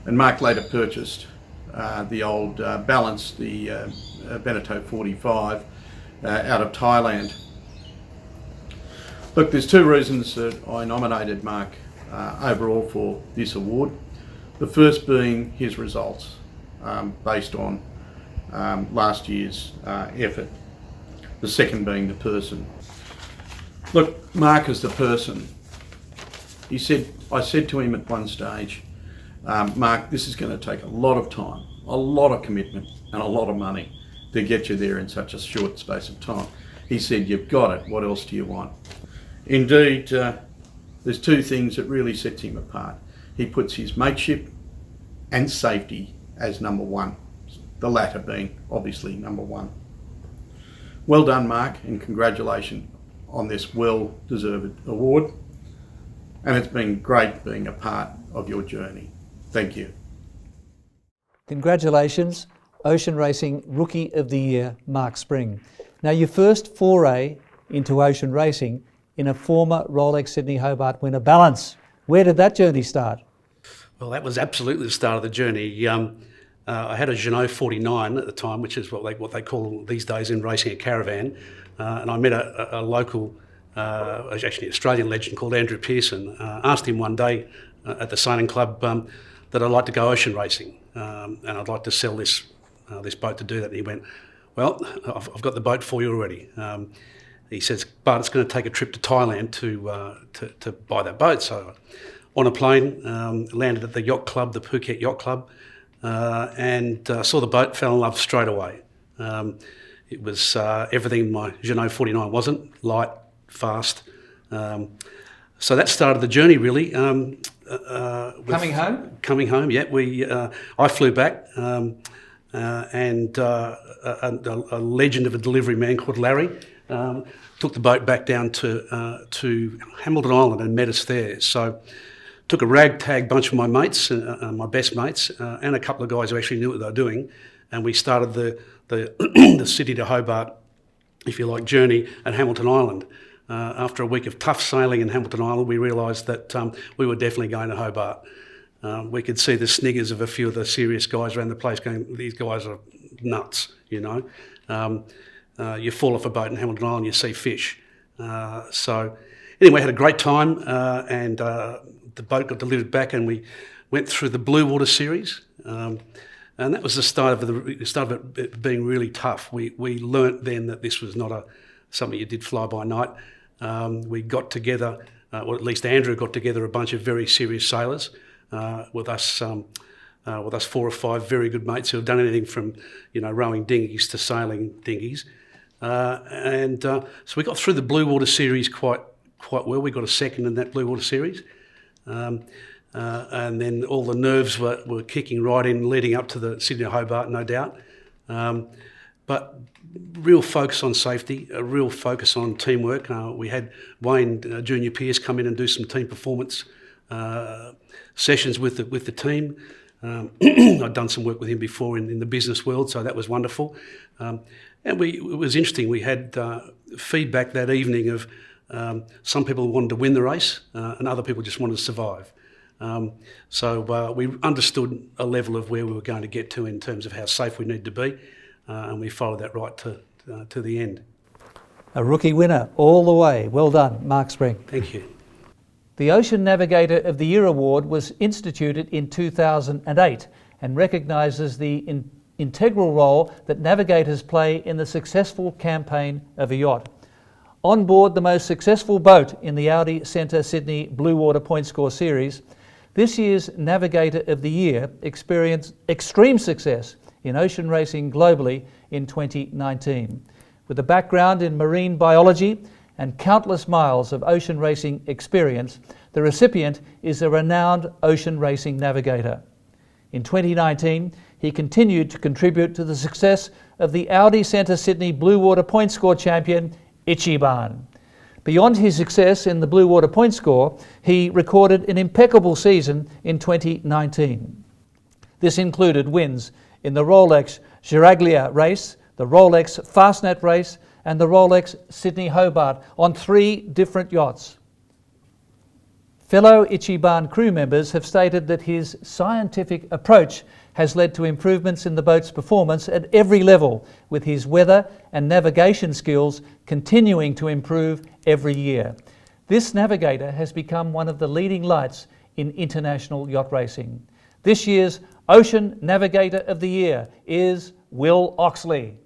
and Mark later purchased the old Balance, the Beneteau 45, out of Thailand. Look, there's 2 reasons that I nominated Mark overall for this award. The first being his results. based on last year's effort. The second being the person. Look, Mark is the person. I said to him at one stage, Mark, this is going to take a lot of time, a lot of commitment and a lot of money to get you there in such a short space of time. He said, you've got it, what else do you want? Indeed, there's two things that really sets him apart. He puts his mateship and safety as number one, the latter being obviously number one. Well done, Mark, and congratulations on this well-deserved award. And it's been great being a part of your journey. Thank you. Congratulations, Ocean Racing Rookie of the Year, Mark Spring. Now, your first foray into ocean racing in a former Rolex Sydney Hobart winner, Balance. Where did that journey start? Well, that was absolutely the start of the journey. I had a Jeanneau 49 at the time, which is what they call these days in racing a caravan, and I met a local, actually an Australian legend called Andrew Pearson. Asked him one day at the Sailing Club that I'd like to go ocean racing, and I'd like to sell this boat to do that. And he went, well, I've got the boat for you already. He says, but it's going to take a trip to Thailand to buy that boat. So on a plane, landed at the yacht club, the Phuket Yacht Club, and saw the boat, fell in love straight away. It was everything my Jeanneau 49 wasn't, light, fast. So that started the journey really. Coming home? Coming home, yeah. I flew back and a legend of a delivery man called Larry took the boat back down to Hamilton Island and met us there. So took a ragtag bunch of my mates, my best mates, and a couple of guys who actually knew what they were doing, and we started the the Sydney to Hobart, if you like, journey at Hamilton Island. After a week of tough sailing in Hamilton Island, we realised that we were definitely going to Hobart. We could see the sniggers of a few of the serious guys around the place going, these guys are nuts, you know. You fall off a boat in Hamilton Island, you see fish. So anyway, had a great time and the boat got delivered back and we went through the Blue Water series. And that was the start of it being really tough. We learnt then that this was not something you did fly by night. We got together, or at least Andrew got together a bunch of very serious sailors with us 4 or 5 very good mates who have done anything from, you know, rowing dinghies to sailing dinghies. So we got through the Blue Water series quite well. We got a second in that Blue Water series. And then all the nerves were kicking right in leading up to the Sydney Hobart, no doubt. But real focus on safety, a real focus on teamwork. We had Wayne Junior Pearce come in and do some team performance sessions with the team. I'd done some work with him before in the business world, so that was wonderful. And it was interesting. We had feedback that evening of some people wanted to win the race and other people just wanted to survive. So we understood a level of where we were going to get to in terms of how safe we need to be, and we followed that right to the end. A rookie winner all the way. Well done, Mark Spring. Thank you. The Ocean Navigator of the Year award was instituted in 2008 and recognises the integral role that navigators play in the successful campaign of a yacht. On board the most successful boat in the Audi Centre Sydney Blue Water Pointscore series, this year's Navigator of the Year experienced extreme success in ocean racing globally in 2019. With a background in marine biology and countless miles of ocean racing experience, the recipient is a renowned ocean racing navigator. In 2019, he continued to contribute to the success of the Audi Centre Sydney Blue Water Pointscore champion, Ichiban. Beyond his success in the Blue Water Pointscore, he recorded an impeccable season in 2019. This included wins in the Rolex Giraglia race, the Rolex Fastnet race, and the Rolex Sydney Hobart on 3 different yachts. Fellow Ichiban crew members have stated that his scientific approach has led to improvements in the boat's performance at every level, with his weather and navigation skills continuing to improve every year. This navigator has become one of the leading lights in international yacht racing. This year's Ocean Navigator of the Year is Will Oxley.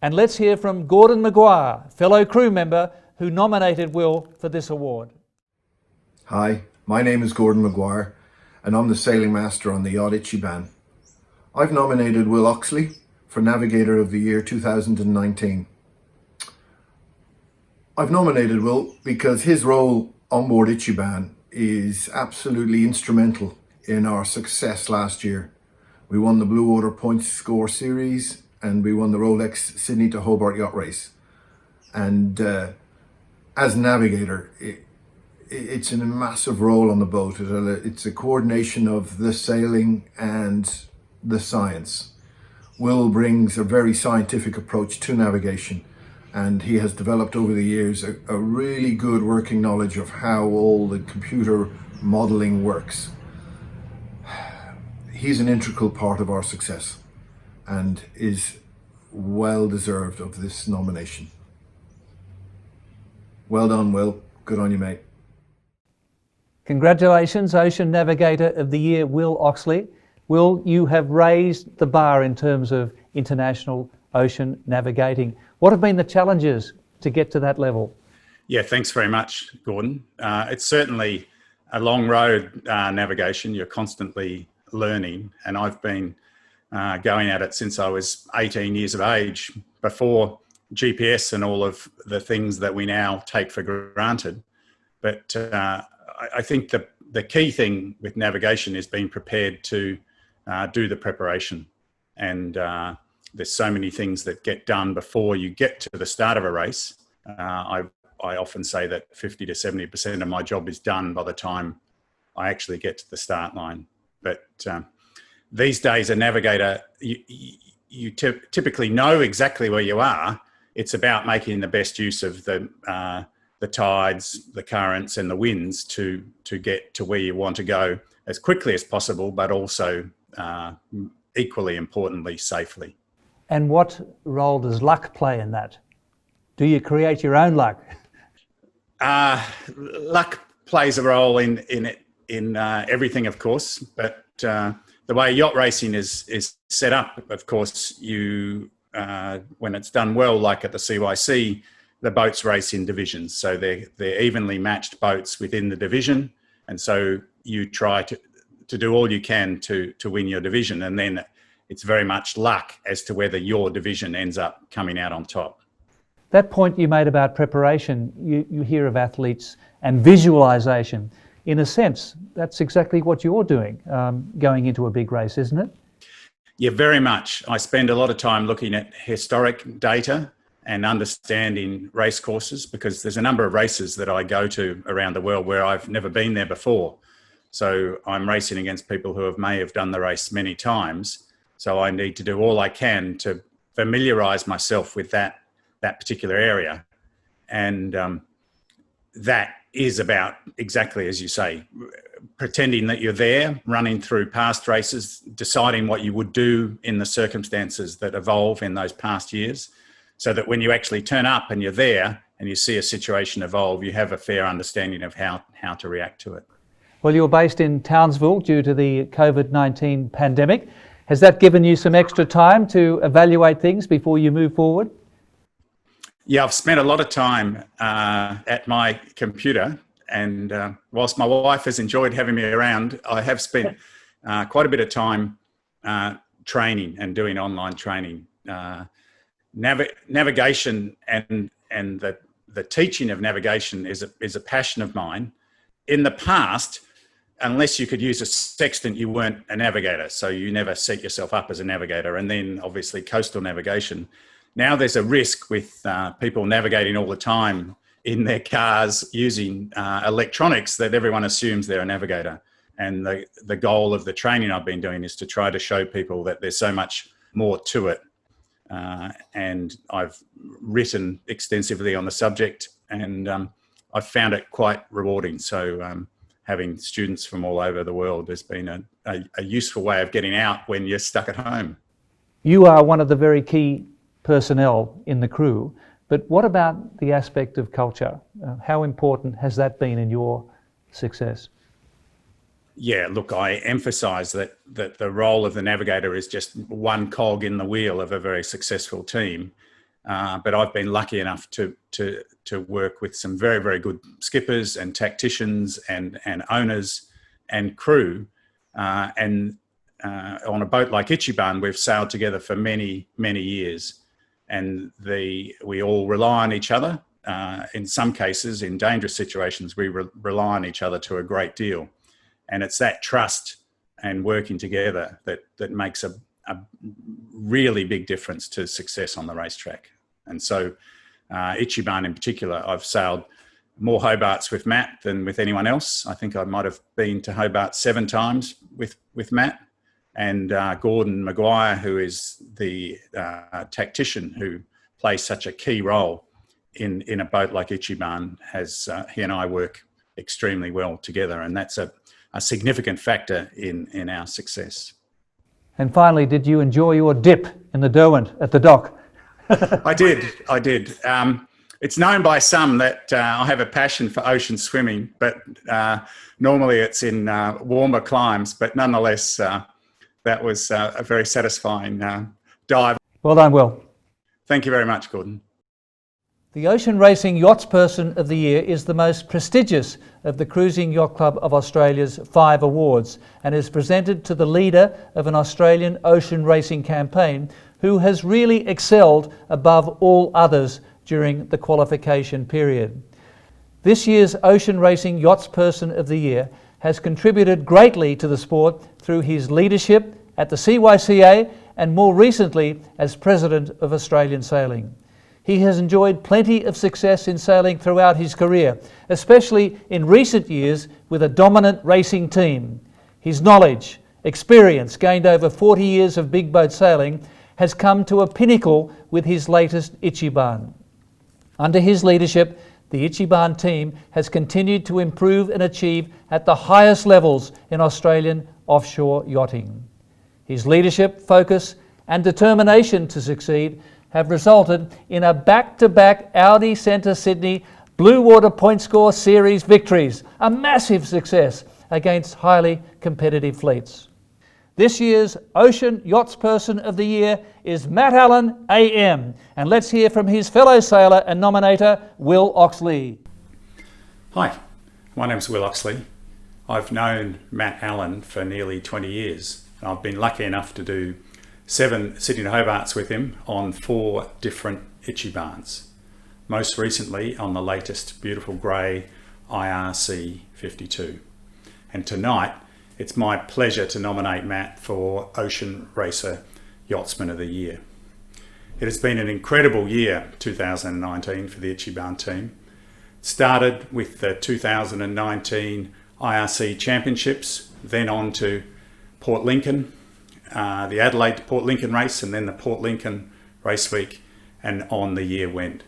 And let's hear from Gordon Maguire, fellow crew member who nominated Will for this award. Hi, my name is Gordon Maguire and I'm the sailing master on the yacht Ichiban. I've nominated Will Oxley for Navigator of the Year 2019. I've nominated Will because his role on board Ichiban is absolutely instrumental in our success last year. We won the Blue Water Pointscore series and we won the Rolex Sydney to Hobart yacht race. And as navigator, it's a massive role on the boat. It's a coordination of the sailing and the science. Will brings a very scientific approach to navigation, and he has developed over the years a really good working knowledge of how all the computer modeling works. He's an integral part of our success and is well deserved of this nomination. Well done, Will. Good on you, mate. Congratulations, Ocean Navigator of the Year, Will Oxley. Will, you have raised the bar in terms of international ocean navigating. What have been the challenges to get to that level? Yeah, thanks very much, Gordon. It's certainly a long road, navigation. You're constantly learning, and I've been going at it since I was 18 years of age, before GPS and all of the things that we now take for granted. But I think the key thing with navigation is being prepared to do the preparation. And there's so many things that get done before you get to the start of a race. I often say that 50 to 70% of my job is done by the time I actually get to the start line. But these days, a navigator, you typically know exactly where you are. It's about making the best use of the tides, the currents and the winds to get to where you want to go as quickly as possible, but also equally importantly, safely. And what role does luck play in that? Do you create your own luck? Luck plays a role in everything, of course, but the way yacht racing is set up, of course, you when it's done well, like at the CYC, the boats race in divisions. So they're evenly matched boats within the division. And so you try to do all you can to win your division. And then it's very much luck as to whether your division ends up coming out on top. That point you made about preparation, you hear of athletes and visualization. In a sense, that's exactly what you're doing going into a big race, isn't it? Yeah, very much. I spend a lot of time looking at historic data and understanding race courses, because there's a number of races that I go to around the world where I've never been there before. So I'm racing against people who may have done the race many times. So I need to do all I can to familiarise myself with that particular area. And that is about, exactly as you say, pretending that you're there, running through past races, deciding what you would do in the circumstances that evolve in those past years, so that when you actually turn up and you're there and you see a situation evolve, you have a fair understanding of how to react to it. Well, you're based in Townsville due to the COVID-19 pandemic. Has that given you some extra time to evaluate things before you move forward? Yeah, I've spent a lot of time at my computer, and whilst my wife has enjoyed having me around, I have spent quite a bit of time training and doing online training. Navigation and the teaching of navigation is a passion of mine. In the past, unless you could use a sextant, you weren't a navigator, so you never set yourself up as a navigator. And then obviously coastal navigation. Now there's a risk with people navigating all the time in their cars using electronics that everyone assumes they're a navigator. And the goal of the training I've been doing is to try to show people that there's so much more to it. And I've written extensively on the subject, and I've found it quite rewarding. So having students from all over the world has been a useful way of getting out when you're stuck at home. You are one of the very key personnel in the crew, but what about the aspect of culture? How important has that been in your success? yeah, look, I emphasise that the role of the navigator is just one cog in the wheel of a very successful team. But I've been lucky enough to work with some very, very good skippers and tacticians and owners and crew. And on a boat like Ichiban, we've sailed together for many, many years. And we all rely on each other. In some cases, in dangerous situations, we rely on each other to a great deal. And it's that trust and working together that makes a really big difference to success on the racetrack. And so Ichiban in particular, I've sailed more Hobarts with Matt than with anyone else. I think I might have been to Hobart 7 times with Matt. And Gordon Maguire, who is the tactician who plays such a key role in a boat like Ichiban, he and I work extremely well together, and that's a significant factor in our success. And finally, did you enjoy your dip in the Derwent at the dock? I did. It's known by some that I have a passion for ocean swimming, but normally it's in warmer climes, but nonetheless, that was a very satisfying dive. Well done, Will. Thank you very much, Gordon. The Ocean Racing Yachtsperson of the Year is the most prestigious of the Cruising Yacht Club of Australia's 5 awards and is presented to the leader of an Australian ocean racing campaign who has really excelled above all others during the qualification period. This year's Ocean Racing Yachtsperson of the Year has contributed greatly to the sport through his leadership at the CYCA and more recently as President of Australian Sailing. He has enjoyed plenty of success in sailing throughout his career, especially in recent years with a dominant racing team. His knowledge, experience gained over 40 years of big boat sailing has come to a pinnacle with his latest Ichiban. Under his leadership, the Ichiban team has continued to improve and achieve at the highest levels in Australian offshore yachting. His leadership, focus and determination to succeed have resulted in a back-to-back Audi Centre Sydney Blue Water Pointscore Series victories, a massive success against highly competitive fleets. This year's Ocean Yachtsperson of the Year is Matt Allen AM, and let's hear from his fellow sailor and nominator, Will Oxley. Hi, my name's Will Oxley. I've known Matt Allen for nearly 20 years. I've been lucky enough to do 7 Sydney to Hobarts with him on 4 different Ichibans. Most recently on the latest beautiful grey IRC 52. And tonight, it's my pleasure to nominate Matt for Ocean Racer Yachtsman of the Year. It has been an incredible year, 2019, for the Ichiban team. It started with the 2019 IRC Championships, then on to Port Lincoln, the Adelaide to Port Lincoln race, and then the Port Lincoln race week, and on the year went.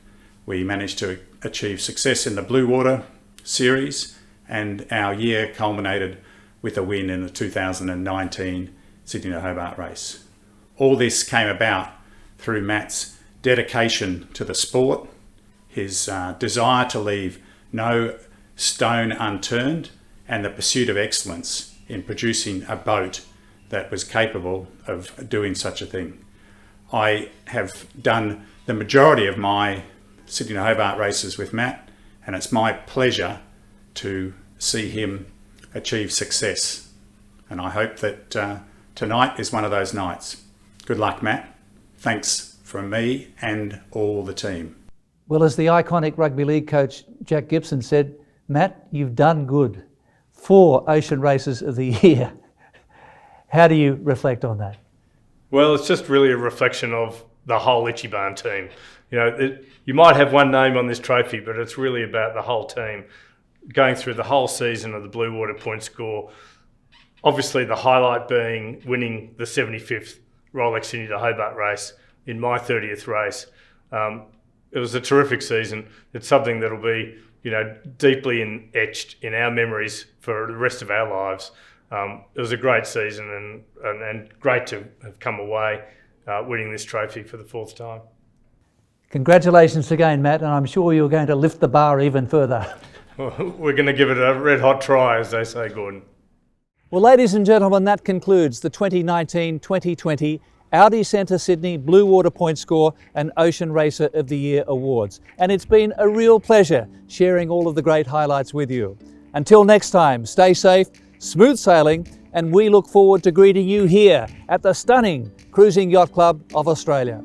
We managed to achieve success in the Blue Water series, and our year culminated with a win in the 2019 Sydney to Hobart race. All this came about through Matt's dedication to the sport, his desire to leave no stone unturned, and the pursuit of excellence in producing a boat that was capable of doing such a thing. I have done the majority of my Sydney to Hobart races with Matt, and it's my pleasure to see him achieve success. And I hope that tonight is one of those nights. Good luck, Matt. Thanks from me and all the team. Well, as the iconic rugby league coach Jack Gibson said, Matt, you've done good. 4 Ocean Races of the Year. How do you reflect on that? Well, it's just really a reflection of the whole Ichiban team. You know, you might have one name on this trophy, but it's really about the whole team going through the whole season of the Blue Water Pointscore. Obviously, the highlight being winning the 75th Rolex Sydney to Hobart race in my 30th race. It was a terrific season. It's something that'll be, you know, deeply etched in our memories for the rest of our lives. It was a great season and great to have come away winning this trophy for the 4th time. Congratulations again, Matt, and I'm sure you're going to lift the bar even further. We're going to give it a red hot try, as they say, Gordon. Well, ladies and gentlemen, that concludes the 2019-2020 Audi Centre Sydney Blue Water Pointscore and Ocean Racer of the Year awards. And it's been a real pleasure sharing all of the great highlights with you. Until next time, stay safe, smooth sailing, and we look forward to greeting you here at the stunning Cruising Yacht Club of Australia.